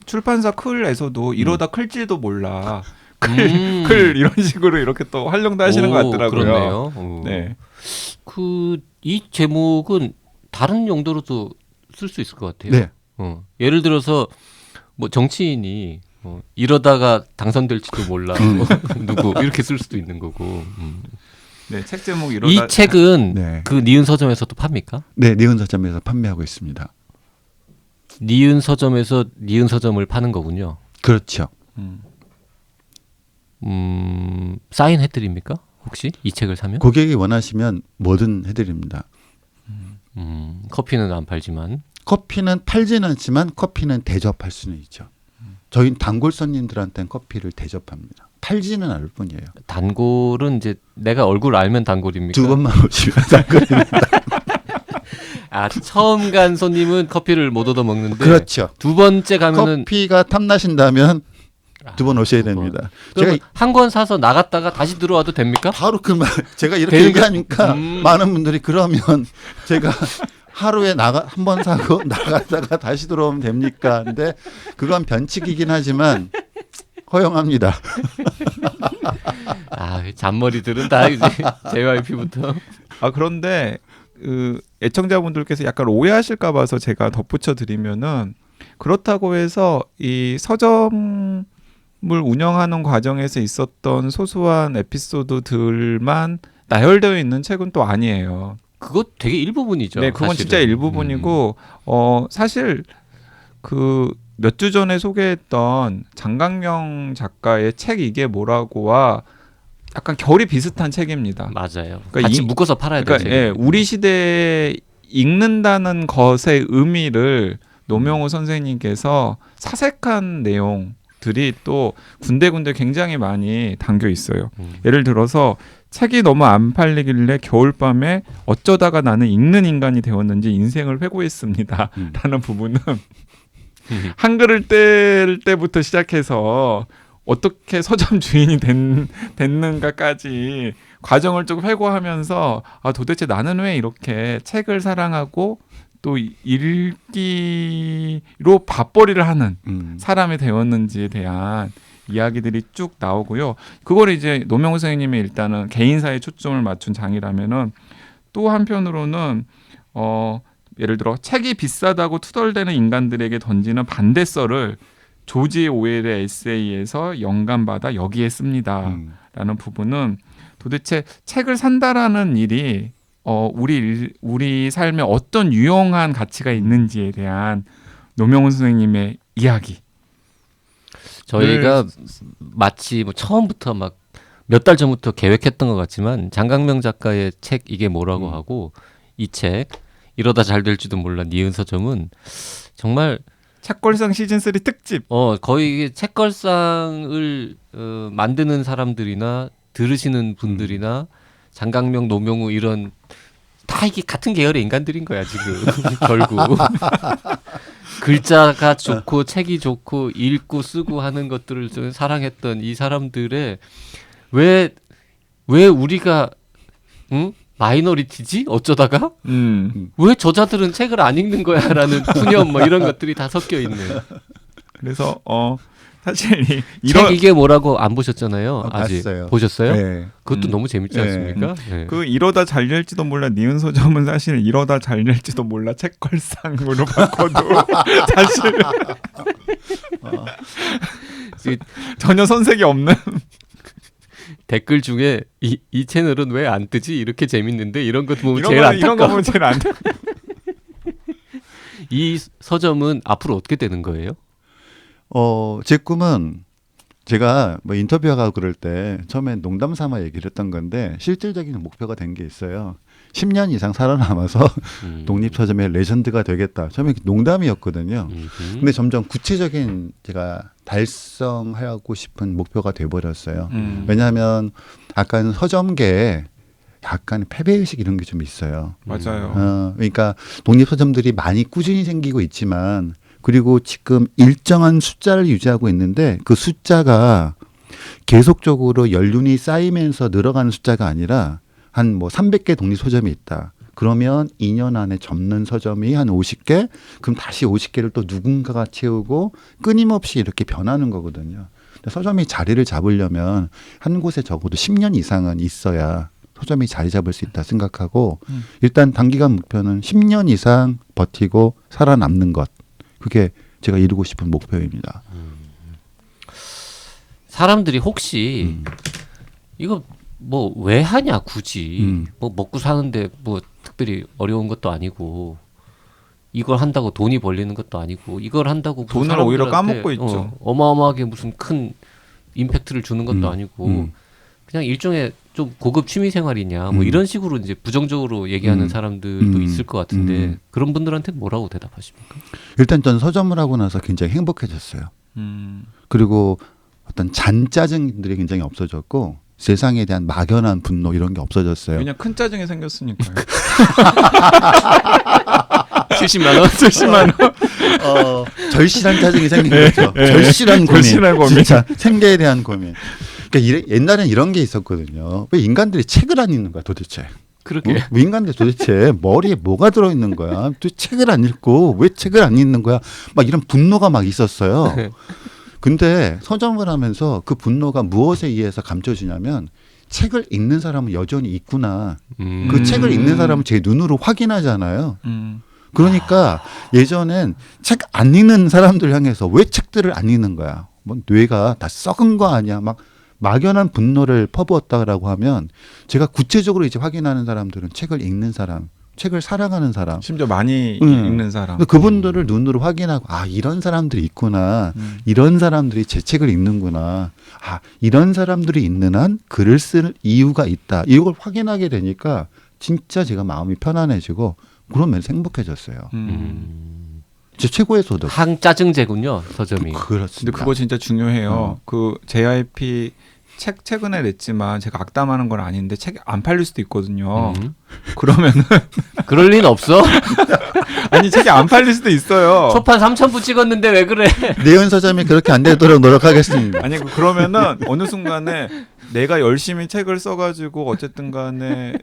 출판사 클에서도 이러다 클지도 몰라. 클 이런 식으로 이렇게 또 활용도 하시는 것 같더라고요. 그렇네요. 네. 이 제목은 다른 용도로도 쓸 수 있을 것 같아요. 네. 예를 들어서 뭐 정치인이 이러다가 당선될지도 몰라 누구 이렇게 쓸 수도 있는 거고. 네, 책 제목 이러다 이 책은 네. 그 니은 서점에서도 팝니까? 네, 니은 서점에서 판매하고 있습니다. 니은 서점에서 니은 서점을 파는 거군요. 그렇죠. 사인 해드립니까? 혹시 이 책을 사면? 고객이 원하시면 뭐든 해드립니다. 커피는 안 팔지만. 커피는 팔지는 않지만 커피는 대접할 수는 있죠. 저희는 단골 손님들한테는 커피를 대접합니다. 팔지는 않을 뿐이에요. 단골은 이제 내가 얼굴 알면 단골입니까? 두 번만 오시면 단골입니다. 아, 처음 간 손님은 커피를 못 얻어 먹는데 그렇죠. 두 번째 가면은 커피가 탐나신다면 두 번 오셔야 두 번. 됩니다. 그러면 제가 한 권 사서 나갔다가 다시 들어와도 됩니까? 바로 그 말 제가 이렇게 되는 얘기하니까 많은 분들이 그러면 제가 하루에 한 번 사고 나갔다가 다시 들어오면 됩니까? 근데 그건 변칙이긴 하지만 허용합니다. 아, 잔머리들은 다 이제 JYP부터. 아 그런데 그 애청자분들께서 약간 오해하실까 봐서 제가 덧붙여 드리면은 그렇다고 해서 이 서점을 운영하는 과정에서 있었던 소소한 에피소드들만 나열되어 있는 책은 또 아니에요. 그거 되게 일부분이죠. 네, 그건 사실은. 진짜 일부분이고 사실 그 몇 주 전에 소개했던 장강명 작가의 책 이게 뭐라고와 약간 결이 비슷한 책입니다. 맞아요. 그러니까 같이 묶어서 팔아야 돼요. 그러니까 예, 우리 시대에 읽는다는 것의 의미를 노명호 선생님께서 사색한 내용들이 또 군데군데 굉장히 많이 담겨 있어요. 예를 들어서 책이 너무 안 팔리길래 겨울밤에 어쩌다가 나는 읽는 인간이 되었는지 인생을 회고했습니다. 라는 부분은 한글을 뗄 때부터 시작해서 어떻게 서점 주인이 됐는가까지 과정을 쭉 회고하면서 아 도대체 나는 왜 이렇게 책을 사랑하고 또 읽기로 밥벌이를 하는 사람이 되었는지에 대한 이야기들이 쭉 나오고요. 그걸 이제 노명호 선생님이 일단은 개인사에 초점을 맞춘 장이라면은 또 한편으로는 예를 들어 책이 비싸다고 투덜대는 인간들에게 던지는 반대설을 조지 오웰의 에세이에서 영감받아 여기에 씁니다. 라는 부분은 도대체 책을 산다라는 일이 우리 삶에 어떤 유용한 가치가 있는지에 대한 노명훈 선생님의 이야기. 저희가 마치 뭐 처음부터 막 몇 달 전부터 계획했던 것 같지만 장강명 작가의 책 이게 뭐라고 하고 이 책 이러다 잘 될지도 몰라 니은 서점은 정말 책걸상 시즌3 특집. 거의 이게 책걸상을 만드는 사람들이나 들으시는 분들이나 장강명, 노명우 이런 다 이게 같은 계열의 인간들인 거야 지금 결국. 글자가 좋고 책이 좋고 읽고 쓰고 하는 것들을 좀 사랑했던 이 사람들의 왜 우리가 마이너리티지? 어쩌다가? 왜 저자들은 책을 안 읽는 거야? 라는 푸념 뭐 이런 것들이 다 섞여 있는. 그래서 사실 책 이게 뭐라고 안 보셨잖아요. 아직 봤어요. 보셨어요? 네. 그것도 너무 재밌지 네. 않습니까? 네. 그 이러다 잘 될지도 몰라 니은 서점은 사실 이러다 잘 될지도 몰라 책걸상으로 바꿔도 사실 전혀 선색이 없는 댓글 중에 이 채널은 왜 안 뜨지? 이렇게 재밌는데 이런 거 보면 이런 제일 거 이런 거 안타까워. 보면 제일 안. 이 서점은 앞으로 어떻게 되는 거예요? 제 꿈은 제가 뭐 인터뷰하고 그럴 때 처음에 농담 삼아 얘기를 했던 건데 실질적인 목표가 된 게 있어요. 10년 이상 살아남아서 독립서점의 레전드가 되겠다. 처음에 농담이었거든요. 근데 점점 구체적인 제가 달성하고 싶은 목표가 돼버렸어요. 왜냐하면 약간 서점계에 약간 패배의식 이런 게 좀 있어요. 맞아요. 그러니까 독립서점들이 많이 꾸준히 생기고 있지만 그리고 지금 일정한 숫자를 유지하고 있는데 그 숫자가 계속적으로 연륜이 쌓이면서 늘어가는 숫자가 아니라 한 뭐 300개 독립서점이 있다. 그러면 2년 안에 접는 서점이 한 50개? 그럼 다시 50개를 또 누군가가 채우고 끊임없이 이렇게 변하는 거거든요. 근데 서점이 자리를 잡으려면 한 곳에 적어도 10년 이상은 있어야 서점이 자리 잡을 수 있다 생각하고 일단 단기간 목표는 10년 이상 버티고 살아남는 것. 그게 제가 이루고 싶은 목표입니다. 사람들이 혹시 이거 뭐 왜 하냐 굳이 뭐 먹고 사는데 뭐 특별히 어려운 것도 아니고 이걸 한다고 돈이 벌리는 것도 아니고 이걸 한다고 무슨 돈을 오히려 사람들한테, 까먹고 있죠. 어마어마하게 무슨 큰 임팩트를 주는 것도 아니고 그냥 일종의 좀 고급 취미 생활이냐 뭐 이런 식으로 이제 부정적으로 얘기하는 사람들도 있을 것 같은데 그런 분들한테는 뭐라고 대답하십니까? 일단 전 서점을 하고 나서 굉장히 행복해졌어요. 그리고 어떤 잔짜증들이 굉장히 없어졌고 세상에 대한 막연한 분노 이런 게 없어졌어요. 그냥 큰 짜증이 생겼으니까요. 70만 원? 70만 원. 절실한 짜증이 생긴 거죠. 절실한 고민. 절실한 고민. 진짜 생계에 대한 고민. 그러니까 옛날엔 이런 게 있었거든요. 왜 인간들이 책을 안 읽는 거야 도대체? 그러게. 왜 인간들 도대체 머리에 뭐가 들어있는 거야? 또 책을 안 읽고 왜 책을 안 읽는 거야? 막 이런 분노가 막 있었어요. 근데 서점을 하면서 그 분노가 무엇에 의해서 감춰지냐면 책을 읽는 사람은 여전히 있구나. 그 책을 읽는 사람은 제 눈으로 확인하잖아요. 그러니까 예전엔 책 안 읽는 사람들 향해서 왜 책들을 안 읽는 거야? 뭐 뇌가 다 썩은 거 아니야? 막 막연한 분노를 퍼부었다라고 하면 제가 구체적으로 이제 확인하는 사람들은 책을 읽는 사람, 책을 사랑하는 사람, 심지어 많이 읽는 사람. 그분들을 눈으로 확인하고 아 이런 사람들이 있구나, 이런 사람들이 제 책을 읽는구나, 아 이런 사람들이 있는 한 글을 쓸 이유가 있다. 이걸 확인하게 되니까 진짜 제가 마음이 편안해지고 그런 면에서 행복해졌어요. 제 최고의 소득. 항짜증제군요 서점이. 그렇습니다. 근데 그거 진짜 중요해요. 그 JYP 책 최근에 냈지만 제가 악담하는 건 아닌데 책이 안 팔릴 수도 있거든요. 그러면은 그럴 리는 없어. 아니 책이 안 팔릴 수도 있어요. 초판 3,000부 찍었는데 왜 그래? 내연 서점이 그렇게 안 되도록 노력하겠습니다. 아니 그러면은 어느 순간에 내가 열심히 책을 써가지고 어쨌든 간에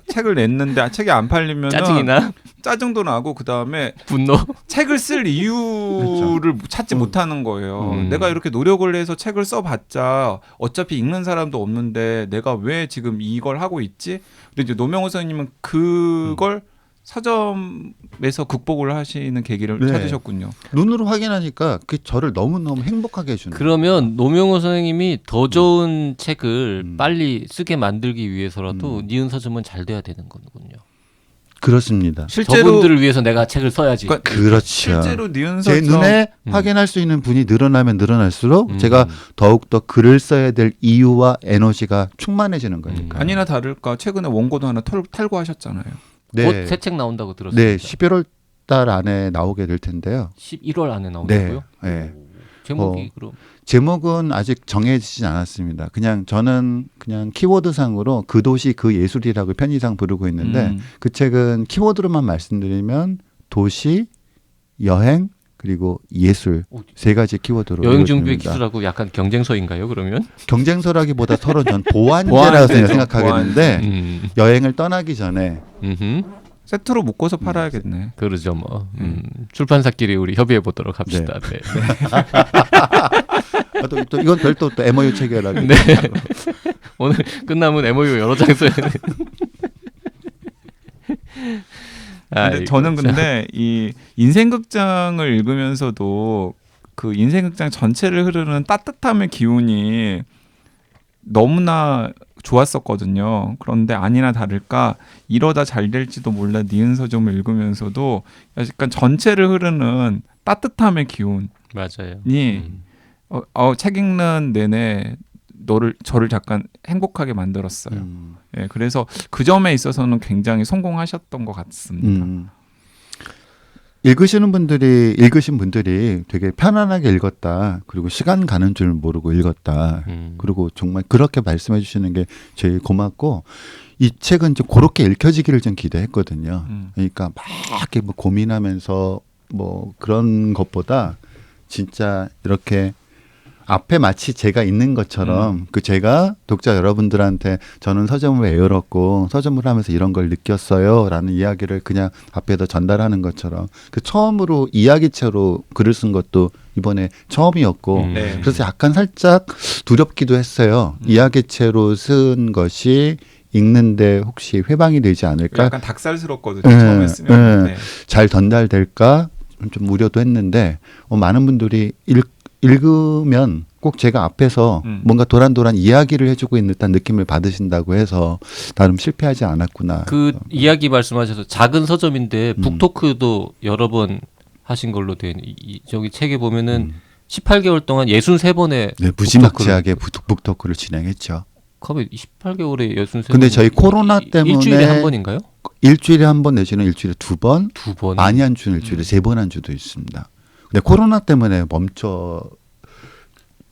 책을 냈는데 책이 안 팔리면 짜증이 나? 짜증도 나고 그 다음에 분노? 책을 쓸 이유를 찾지 못하는 거예요. 내가 이렇게 노력을 해서 책을 써봤자 어차피 읽는 사람도 없는데 내가 왜 지금 이걸 하고 있지? 근데 이제 노명호 선생님은 그걸 서점에서 극복을 하시는 계기를 네. 찾으셨군요. 눈으로 확인하니까 그 저를 너무너무 행복하게 해주는. 그러면 노명호 선생님이 더 좋은 책을 빨리 쓰게 만들기 위해서라도 니은 서점은 잘 돼야 되는 거군요. 그렇습니다. 실제로 저분들을 위해서 내가 책을 써야지. 그러니까 그렇죠. 실제로 니은 제 서점 눈에 확인할 수 있는 분이 늘어나면 늘어날수록 제가 더욱더 글을 써야 될 이유와 에너지가 충만해지는 거니까. 아니나 다를까 최근에 원고도 하나 탈고하셨잖아요. 네. 곧 새 책 나온다고 들었습니다. 네, 11월 달 안에 나오게 될 텐데요. 11월 안에 나온다고요? 네. 네. 제목이 그럼 제목은 아직 정해지진 않았습니다. 그냥 저는 그냥 키워드상으로 그 도시 그 예술이라고 편의상 부르고 있는데 그 책은 키워드로만 말씀드리면 도시, 여행, 그리고 예술 세 가지 키워드로 여행 준비의 이루어집니다. 기술하고 약간 경쟁서인가요? 그러면? 경쟁서라고 서로 전 보완제라고 보완제죠, 생각하겠는데 여행을 떠나기 전에 세트로 묶어서 팔아야겠네. 그러죠 뭐. 출판사끼리 우리 협의해 보도록 합시다. 네. 또 이건 별도 또 MOU 체결하기. 네. 오늘 끝나면 MOU 여러 장 써야 돼. 근데 저는 근데 이 인생극장을 읽으면서도 그 인생극장 전체를 흐르는 따뜻함의 기운이 너무나 좋았었거든요. 그런데 아니나 다를까 이러다 잘 될지도 몰라 니은 서점을 읽으면서도 약간 전체를 흐르는 따뜻함의 기운이 맞아요. 책 읽는 내내 저를 잠깐 행복하게 만들었어요. 예, 그래서 그 점에 있어서는 굉장히 성공하셨던 것 같습니다. 읽으신 분들이 되게 편안하게 읽었다. 그리고 시간 가는 줄 모르고 읽었다. 그리고 정말 그렇게 말씀해 주시는 게 제일 고맙고 이 책은 좀 그렇게 읽혀지기를 좀 기대했거든요. 그러니까 막 이렇게 뭐 고민하면서 뭐 그런 것보다 진짜 이렇게 앞에 마치 제가 있는 것처럼 그 제가 독자 여러분들한테 저는 서점을 왜 열었고 서점을 하면서 이런 걸 느꼈어요라는 이야기를 그냥 앞에다 전달하는 것처럼 그 처음으로 이야기체로 글을 쓴 것도 이번에 처음이었고 네. 그래서 약간 살짝 두렵기도 했어요. 이야기체로 쓴 것이 읽는데 혹시 회방이 되지 않을까? 약간 닭살스럽거든요. 처음에 쓰면. 네. 잘 전달될까? 좀 우려도 했는데 많은 분들이 읽으면 꼭 제가 앞에서 뭔가 도란도란 이야기를 해주고 있는 듯한 느낌을 받으신다고 해서 나름 실패하지 않았구나. 그 이야기 말씀하셔서 작은 서점인데 북토크도 여러 번 하신 걸로 된 저기 책에 보면은 18개월 동안 63번의 네, 무지막지하게 북토크를 진행했죠. 컵에 18개월에 63번. 근데 저희 코로나 때문에 일주일에 한 번인가요? 일주일에 한 번 내지는 일주일에 두 번, 두 번. 많이 한 주는 일주일에 세 번 한 주도 있습니다. 근데 코로나 때문에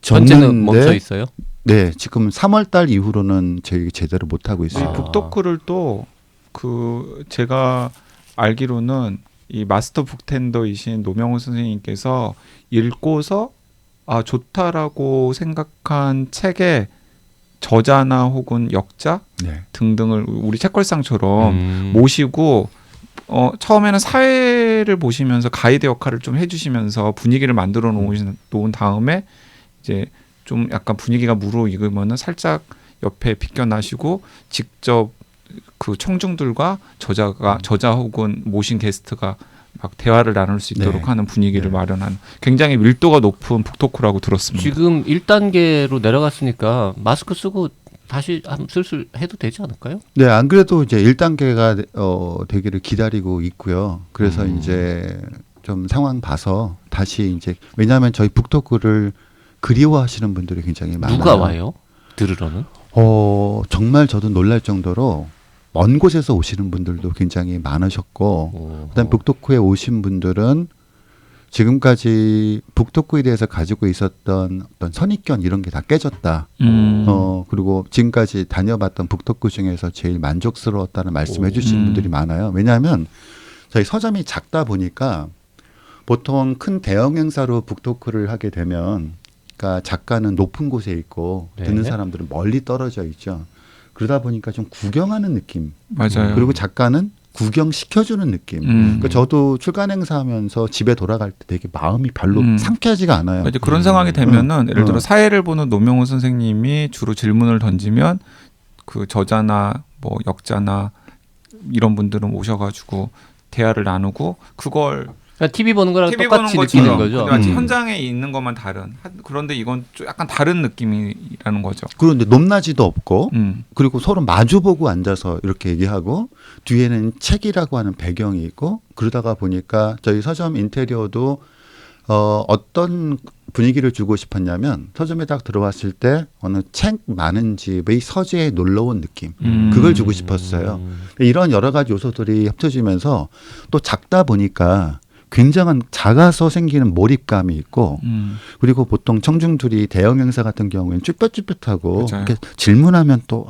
현재는 멈춰 있어요? 네, 지금 3월 달 이후로는 저희 제대로 못 하고 이 있어요. 북토크를 또 그 제가 알기로는 이 마스터 북텐더이신 노명훈 선생님께서 읽고서 아 좋다라고 생각한 책의 저자나 혹은 역자 네. 등등을 우리 책걸상처럼 뭐 모시고 처음에는 사회를 보시면서 가이드 역할을 좀 해주시면서 분위기를 만들어 놓은 다음에 이제 좀 약간 분위기가 무르익으면은 살짝 옆에 비껴나시고 직접 그 청중들과 저자 혹은 모신 게스트가 막 대화를 나눌 수 있도록 네. 하는 분위기를 네. 마련하는 굉장히 밀도가 높은 북토크라고 들었습니다. 지금 1단계로 내려갔으니까 마스크 쓰고 다시 슬슬 해도 되지 않을까요? 네, 안 그래도 이제 1단계가 되기를 기다리고 있고요. 그래서 이제 좀 상황 봐서 다시 이제 왜냐하면 저희 북토크를 그리워하시는 분들이 굉장히 많아요. 누가 와요? 들으러는? 정말 저도 놀랄 정도로 먼 곳에서 오시는 분들도 굉장히 많으셨고 그다음 북토크에 오신 분들은 지금까지 북토크에 대해서 가지고 있었던 어떤 선입견 이런 게 다 깨졌다. 그리고 지금까지 다녀봤던 북토크 중에서 제일 만족스러웠다는 말씀을 해주시는 분들이 많아요. 왜냐하면 저희 서점이 작다 보니까 보통 큰 대형 행사로 북토크를 하게 되면 그러니까 작가는 높은 곳에 있고 네. 듣는 사람들은 멀리 떨어져 있죠. 그러다 보니까 좀 구경하는 느낌. 맞아요. 그리고 작가는 구경시켜주는 느낌. 그러니까 저도 출간 행사하면서 집에 돌아갈 때 되게 마음이 별로 상쾌하지가 않아요. 이제 그런 상황이 되면은 예를 들어 사회를 보는 노명훈 선생님이 주로 질문을 던지면 그 저자나 뭐 역자나 이런 분들은 오셔가지고 대화를 나누고 그걸 그러니까 TV 보는 거랑 TV 똑같이 보는 느끼는 것처럼 거죠. 마치 현장에 있는 것만 다른. 그런데 이건 좀 약간 다른 느낌이라는 거죠. 그런데 높낮이도 없고 음. 그리고 서로 마주보고 앉아서 이렇게 얘기하고 뒤에는 책이라고 하는 배경이 있고 그러다가 보니까 저희 서점 인테리어도 어떤 분위기를 주고 싶었냐면 서점에 딱 들어왔을 때 어느 책 많은 집의 서재에 놀러 온 느낌 그걸 주고 싶었어요. 이런 여러 가지 요소들이 합쳐지면서 또 작다 보니까 굉장한 작아서 생기는 몰입감이 있고 그리고 보통 청중들이 대형 행사 같은 경우에는 쭈뼛쭈뼛하고 맞아요. 이렇게 질문하면 또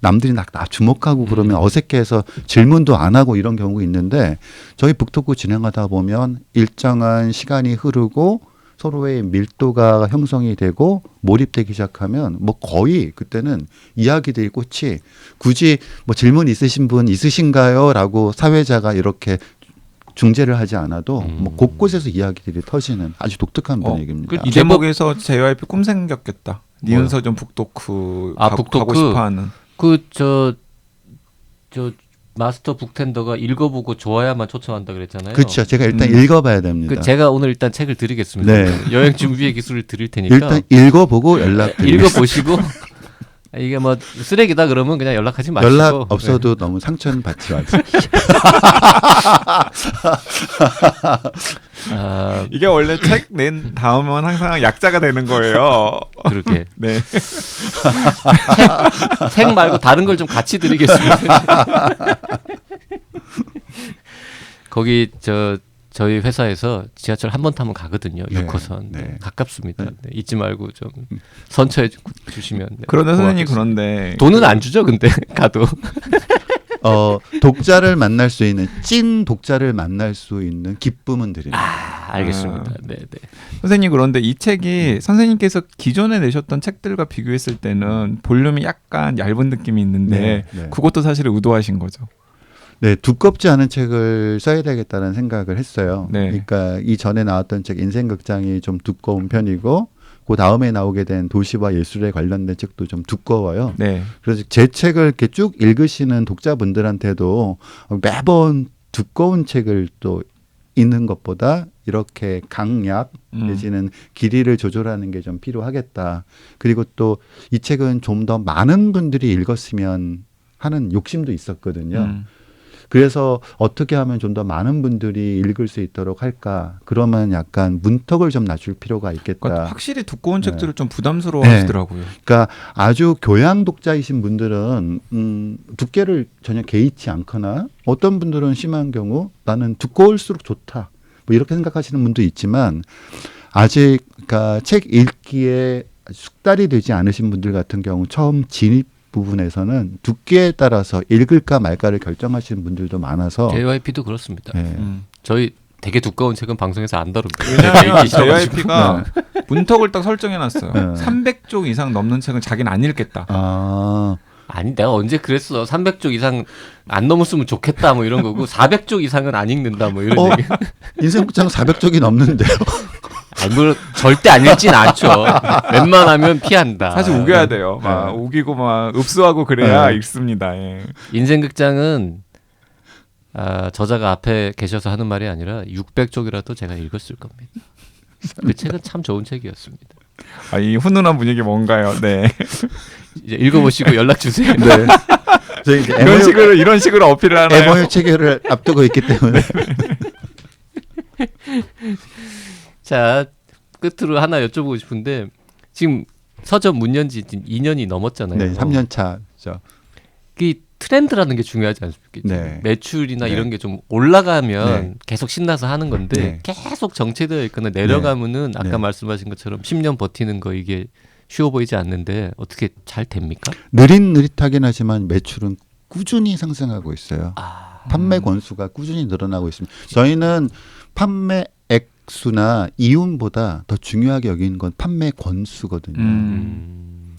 남들이 나 주목하고 그러면 어색해서 질문도 안 하고 이런 경우가 있는데 저희 북토크 진행하다 보면 일정한 시간이 흐르고 서로의 밀도가 형성이 되고 몰입되기 시작하면 뭐 거의 그때는 이야기들이 꽃이 굳이 뭐 질문 있으신 분 있으신가요? 라고 사회자가 이렇게 중재를 하지 않아도 뭐 곳곳에서 이야기들이 터지는 아주 독특한 분위기입니다. 이 대목에서 JYP 꿈 생겼겠다. 니은 서점 북토크 북토크 가고 싶어하는. 저 마스터 북텐더가 읽어보고 좋아야만 초청한다 그랬잖아요. 그렇죠. 제가 일단 읽어봐야 됩니다. 제가 오늘 일단 책을 드리겠습니다. 네. 여행 준비의 기술을 드릴 테니까 일단 읽어보고 연락드리겠습니다. 읽어보시고 이게 뭐 쓰레기다 그러면 그냥 연락하지 마시고 연락 없어도 너무 상처는 받지 마세요. 이게 원래 책 낸 다음은 항상 약자가 되는 거예요. 그렇게 네. 책 말고 다른 걸 좀 같이 드리겠습니다. 거기 저희 회사에서 지하철 한 번 타면 가거든요. 네, 6호선. 네. 가깝습니다. 네, 잊지 말고 좀 선처해 주시면. 네, 그러나 선생님 고맙겠습니다. 그런데 돈은 안 주죠, 근데 가도. 독자를 만날 수 있는 찐 독자를 만날 수 있는 기쁨은 드립니다. 알겠습니다. 네, 네. 선생님 그런데 이 책이 선생님께서 기존에 내셨던 책들과 비교했을 때는 볼륨이 약간 얇은 느낌이 있는데 네. 그것도 사실 의도하신 거죠. 네, 두껍지 않은 책을 써야 되겠다는 생각을 했어요. 네. 그러니까 이 전에 나왔던 책 인생극장이 좀 두꺼운 편이고 그 다음에 나오게 된 도시와 예술에 관련된 책도 좀 두꺼워요. 네. 그래서 제 책을 이렇게 쭉 읽으시는 독자분들한테도 매번 두꺼운 책을 또 읽는 것보다 이렇게 강약 내지는 길이를 조절하는 게 좀 필요하겠다. 그리고 또 이 책은 좀 더 많은 분들이 읽었으면 하는 욕심도 있었거든요. 그래서 어떻게 하면 좀 더 많은 분들이 읽을 수 있도록 할까? 그러면 약간 문턱을 좀 낮출 필요가 있겠다. 그러니까 확실히 두꺼운 네. 책들을 좀 부담스러워하시더라고요. 그러니까 아주 교양 독자이신 분들은 두께를 전혀 개의치 않거나 어떤 분들은 심한 경우 나는 두꺼울수록 좋다. 뭐 이렇게 생각하시는 분도 있지만 아직 그러니까 책 읽기에 숙달이 되지 않으신 분들 같은 경우 처음 진입 부분에서는 두께에 따라서 읽을까 말까를 결정하시는 분들도 많아서 JYP도 그렇습니다. 네. 저희 되게 두꺼운 책은 방송에서 안 다룹니다. 왜냐하면 읽기 싫어가지고. JYP가 문턱을 딱 설정해놨어요. 네. 300쪽 이상 넘는 책은 자기는 안 읽겠다. 아, 아니 내가 언제 그랬어. 300쪽 이상 안 넘었으면 좋겠다 뭐 이런 거고 400쪽 이상은 안 읽는다 뭐 이런 얘기. 인생극장 400쪽이 넘는데요. 아니 뭐 절대 안 읽진 않죠. 웬만하면 피한다. 사실 우겨야 돼요. 막 우기고 막 읍수하고 그래야 네. 읽습니다. 예. 인생극장은 저자가 앞에 계셔서 하는 말이 아니라 600쪽이라도 제가 읽었을 겁니다. 그 책은 참 좋은 책이었습니다. 아, 이 훈훈한 분위기 뭔가요? 네. 이제 읽어보시고 연락 주세요. 네. 저희 이제 이런 식으로 어필을 하나요? MOU 체결을 앞두고 있기 때문에 자, 끝으로 하나 여쭤보고 싶은데 지금 서점 문연 지 2년이 넘었잖아요. 네, 3년 차죠. 이 트렌드라는 게 중요하지 않습니까? 네. 매출이나 네. 이런 게 좀 올라가면 네. 계속 신나서 하는 건데 네. 계속 정체되어 있거나 내려가면은 아까 네. 말씀하신 것처럼 10년 버티는 거 이게 쉬워 보이지 않는데 어떻게 잘 됩니까? 느릿느릿하긴 하지만 매출은 꾸준히 상승하고 있어요. 아, 판매 건수가 꾸준히 늘어나고 있습니다. 저희는 판매 액수나 이윤보다 더 중요하게 여기는 건 판매 건수거든요.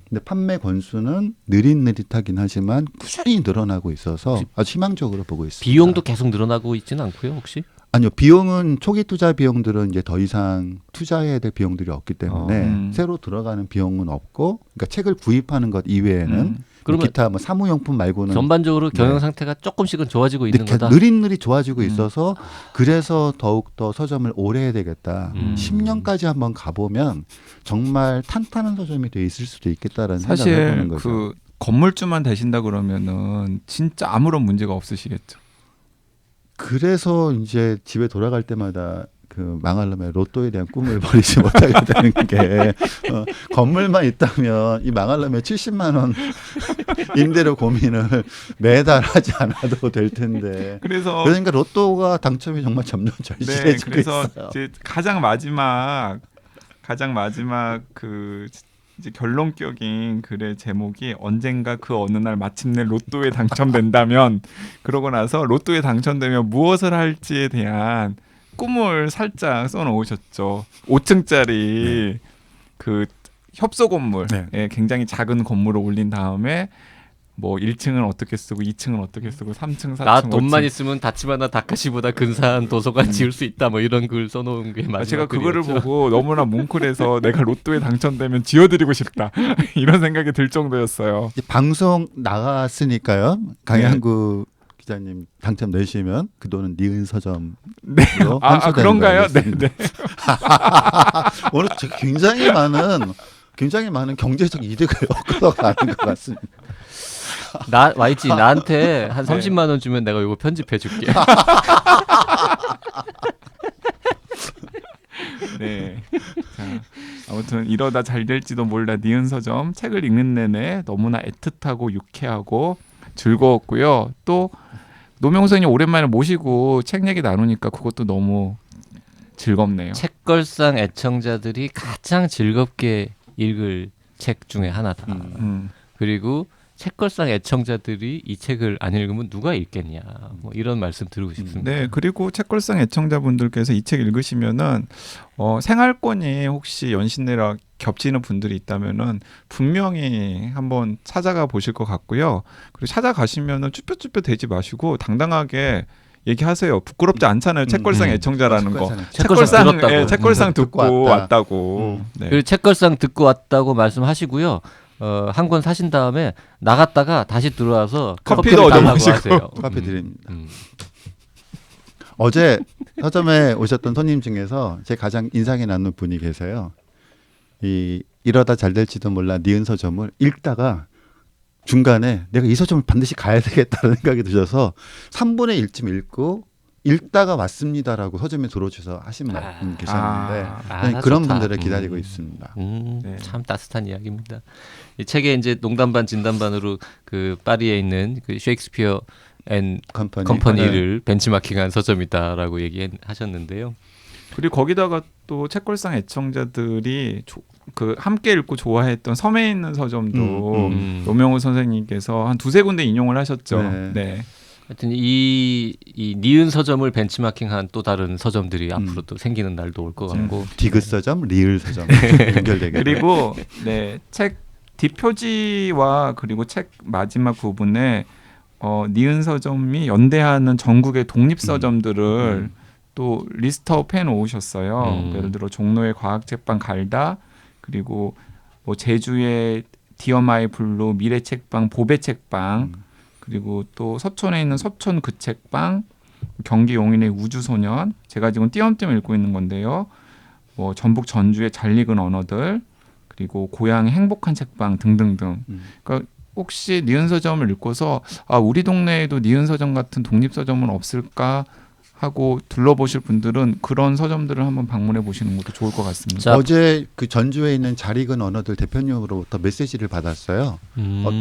근데 판매 건수는 느릿느릿하긴 하지만 꾸준히 늘어나고 있어서 아주 희망적으로 보고 있습니다. 비용도 계속 늘어나고 있지는 않고요, 혹시? 아니요, 비용은 초기 투자 비용들은 이제 더 이상 투자해야 될 비용들이 없기 때문에 새로 들어가는 비용은 없고, 그러니까 책을 구입하는 것 이외에는 그러면 기타 뭐 사무용품 말고는 전반적으로 경영 네. 상태가 조금씩은 좋아지고 있는 이렇게 거다. 느릿느릿 좋아지고 있어서 그래서 더욱더 서점을 오래 해야 되겠다. 10년까지 한번 가보면 정말 탄탄한 서점이 돼 있을 수도 있겠다라는 생각을 사실 해보는 거죠. 그 건물주만 되신다 그러면은 진짜 아무런 문제가 없으시겠죠. 그래서 이제 집에 돌아갈 때마다 그 망할놈의 로또에 대한 꿈을 버리지 못하게 되는 게 건물만 있다면 이 망할놈의 70만 원 임대료 고민을 매달 하지 않아도 될 텐데. 그래서 그러니까 로또가 당첨이 정말 점점 네, 절실해지고 그래서 있어요. 이제 가장 마지막 그 이제 결론격인 글의 제목이 언젠가 그 어느 날 마침내 로또에 당첨된다면 그러고 나서 로또에 당첨되면 무엇을 할지에 대한 꿈을 살짝 써놓으셨죠. 5층짜리 그 협소 건물에 네. 굉장히 작은 건물을 올린 다음에 뭐 1층은 어떻게 쓰고 2층은 어떻게 쓰고 3층, 4층, 나 돈만 5층. 있으면 다치바나 다카시보다 근사한 도서관 지을 수 있다 뭐 이런 글 써놓은 게 마지막 제가 그거를 글이었죠. 보고 너무나 뭉클해서 내가 로또에 당첨되면 지어드리고 싶다 이런 생각이 들 정도였어요. 이제 방송 나갔으니까요. 강양구 기자님 당첨되시면 그 돈은 니은 서점으로 네. 환수되는 그런가요? 걸로 네, 알겠습니다. 네. 오늘 굉장히 많은 경제적 이득을 얻어가는 것 같습니다. 나 YG 나한테 한 네. 30만 원 주면 내가 이거 편집해 줄게. 네. 자, 아무튼 이러다 잘 될지도 몰라 니은 서점 책을 읽는 내내 너무나 애틋하고 유쾌하고 즐거웠고요. 또 노명선이 오랜만에 모시고 책 얘기 나누니까 그것도 너무 즐겁네요. 책걸상 애청자들이 가장 즐겁게 읽을 책 중에 하나다. 그리고 책걸상 애청자들이 이 책을 안 읽으면 누가 읽겠냐. 뭐 이런 말씀 드리고 싶습니다. 네, 그리고 책걸상 애청자분들께서 이 책 읽으시면은 생활권이 혹시 연신내라 겹치는 분들이 있다면은 분명히 한번 찾아가 보실 것 같고요. 그리고 찾아가시면은 쭈뼛쭈뼛 대지 마시고 당당하게 얘기하세요. 부끄럽지 않잖아요. 책걸상 애청자라는 거. 책걸상 들었다고. 예, 책걸상 듣고 왔다고. 네. 그리고 책걸상 듣고 왔다고 말씀하시고요. 한 권 사신 다음에 나갔다가 다시 들어와서 커피도 커피를 달라고 얻어마시고. 하세요. 커피 드립니다. 음. 어제 서점에 오셨던 손님 중에서 제 가장 인상이 남는 분이 계세요. 이러다 잘 될지도 몰라 니은 서점을 읽다가 중간에 내가 이 서점을 반드시 가야 되겠다는 생각이 드셔서 3분의 1쯤 읽고 읽다가 왔습니다라고 서점에 들어오셔서 하신 분 계셨는데 저는 그런 좋다. 분들을 기다리고 있습니다. 네. 참 따뜻한 이야기입니다. 이 책에 이제 농담반 진담반으로 그 파리에 있는 그 셰익스피어 앤 컴퍼니를 벤치마킹한 서점이다라고 얘기하셨는데요. 그리고 거기다가 또 책걸상 애청자들이 그 함께 읽고 좋아했던 섬에 있는 서점도 노명우 선생님께서 한 두세 군데 인용을 하셨죠. 네. 네. 하여튼 이 니은 서점을 벤치마킹한 또 다른 서점들이 앞으로 또 생기는 날도 올 것 같고 디귿 서점, 리을 서점 연결되게. 그리고 네, 책 뒷표지와 그리고 책 마지막 부분에 니은 서점이 연대하는 전국의 독립 서점들을 또 리스트업 해 놓으셨어요. 예를 들어 종로의 과학책방 갈다, 그리고 뭐 제주의 디어마이 블루, 미래책방, 보배책방, 그리고 또 서촌에 있는 서촌 그 책방, 경기 용인의 우주소년, 제가 지금 띄엄띄엄 읽고 있는 건데요. 뭐 전북 전주의 잘 익은 언어들, 그리고 고향의 행복한 책방 등등등. 그러니까 혹시 니은 서점을 읽고서 우리 동네에도 니은 서점 같은 독립 서점은 없을까 하고 둘러보실 분들은 그런 서점들을 한번 방문해 보시는 것도 좋을 것 같습니다. 자, 어제 그 전주에 있는 잘 익은 언어들 대표님으로부터 메시지를 받았어요.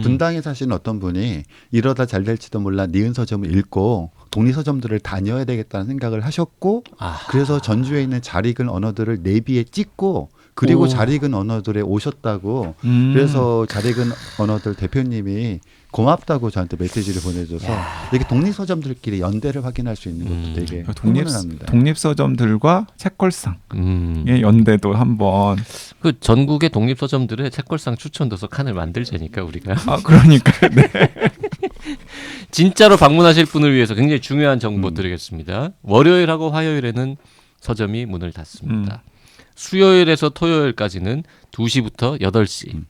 분당에 사시는 어떤 분이 이러다 잘 될지도 몰라 니은 서점을 읽고 독립 서점들을 다녀야 되겠다는 생각을 하셨고 그래서 전주에 있는 잘 익은 언어들을 내비에 찍고 그리고 잘 익은 언어들에 오셨다고 그래서 잘 익은 언어들 대표님이 고맙다고 저한테 메시지를 보내줘서 이렇게 독립 서점들끼리 연대를 확인할 수 있는 것도 되게 흥분합니다. 독립 서점들과 책걸상의 연대도 한번. 그 전국의 독립 서점들의 책걸상 추천 도서 칸을 만들자니까 우리가. 그러니까 네. 진짜로 방문하실 분을 위해서 굉장히 중요한 정보 드리겠습니다. 월요일하고 화요일에는 서점이 문을 닫습니다. 수요일에서 토요일까지는 2시부터 8시.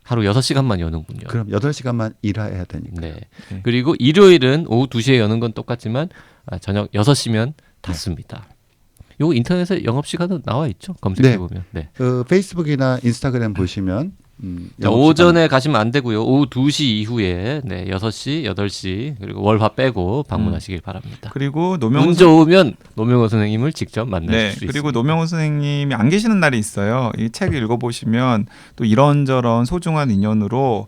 하루 6시간만 여는군요. 그럼 8시간만 일해야 되니까. 네. 그리고 일요일은 오후 2시에 여는 건 똑같지만 저녁 6시면 닫습니다. 요거 인터넷에 영업 시간은 나와 있죠. 검색해 보면. 네. 그 페이스북이나 인스타그램 보시면 오전에 가시면 안 되고요. 오후 2시 이후에 6시, 8시 그리고 월화 빼고 방문하시길 바랍니다. 그리고 운 좋으면 노명호 선생님을 직접 만나실 수 있습니다. 그리고 노명호 선생님이 안 계시는 날이 있어요. 이 책 읽어보시면 또 이런저런 소중한 인연으로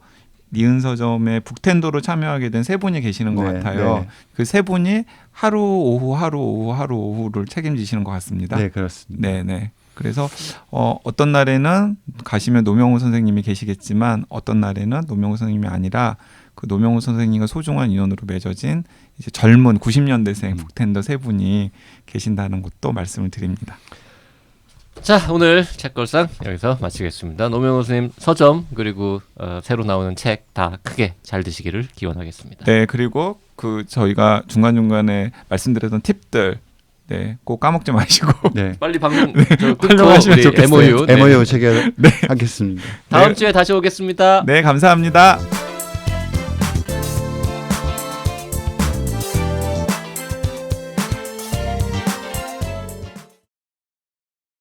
니은 서점의 북텐도로 참여하게 된 세 분이 계시는 것 같아요. 그 세 분이 하루 오후를 책임지시는 것 같습니다. 네, 그렇습니다. 네. 그래서 어떤 날에는 가시면 노명호 선생님이 계시겠지만 어떤 날에는 노명호 선생님이 아니라 그 노명호 선생님과 소중한 인연으로 맺어진 이제 젊은 90년대생 북텐더 세 분이 계신다는 것도 말씀을 드립니다. 자, 오늘 책걸상 여기서 마치겠습니다. 노명호 선생님 서점 그리고 새로 나오는 책 다 크게 잘 드시기를 기원하겠습니다. 네, 그리고 그 저희가 중간중간에 말씀드렸던 팁들 꼭 까먹지 마시고 빨리 방송 끊고 하시면 좋겠어요. MOU 체결하겠습니다. 다음 주에 다시 오겠습니다. 네, 감사합니다.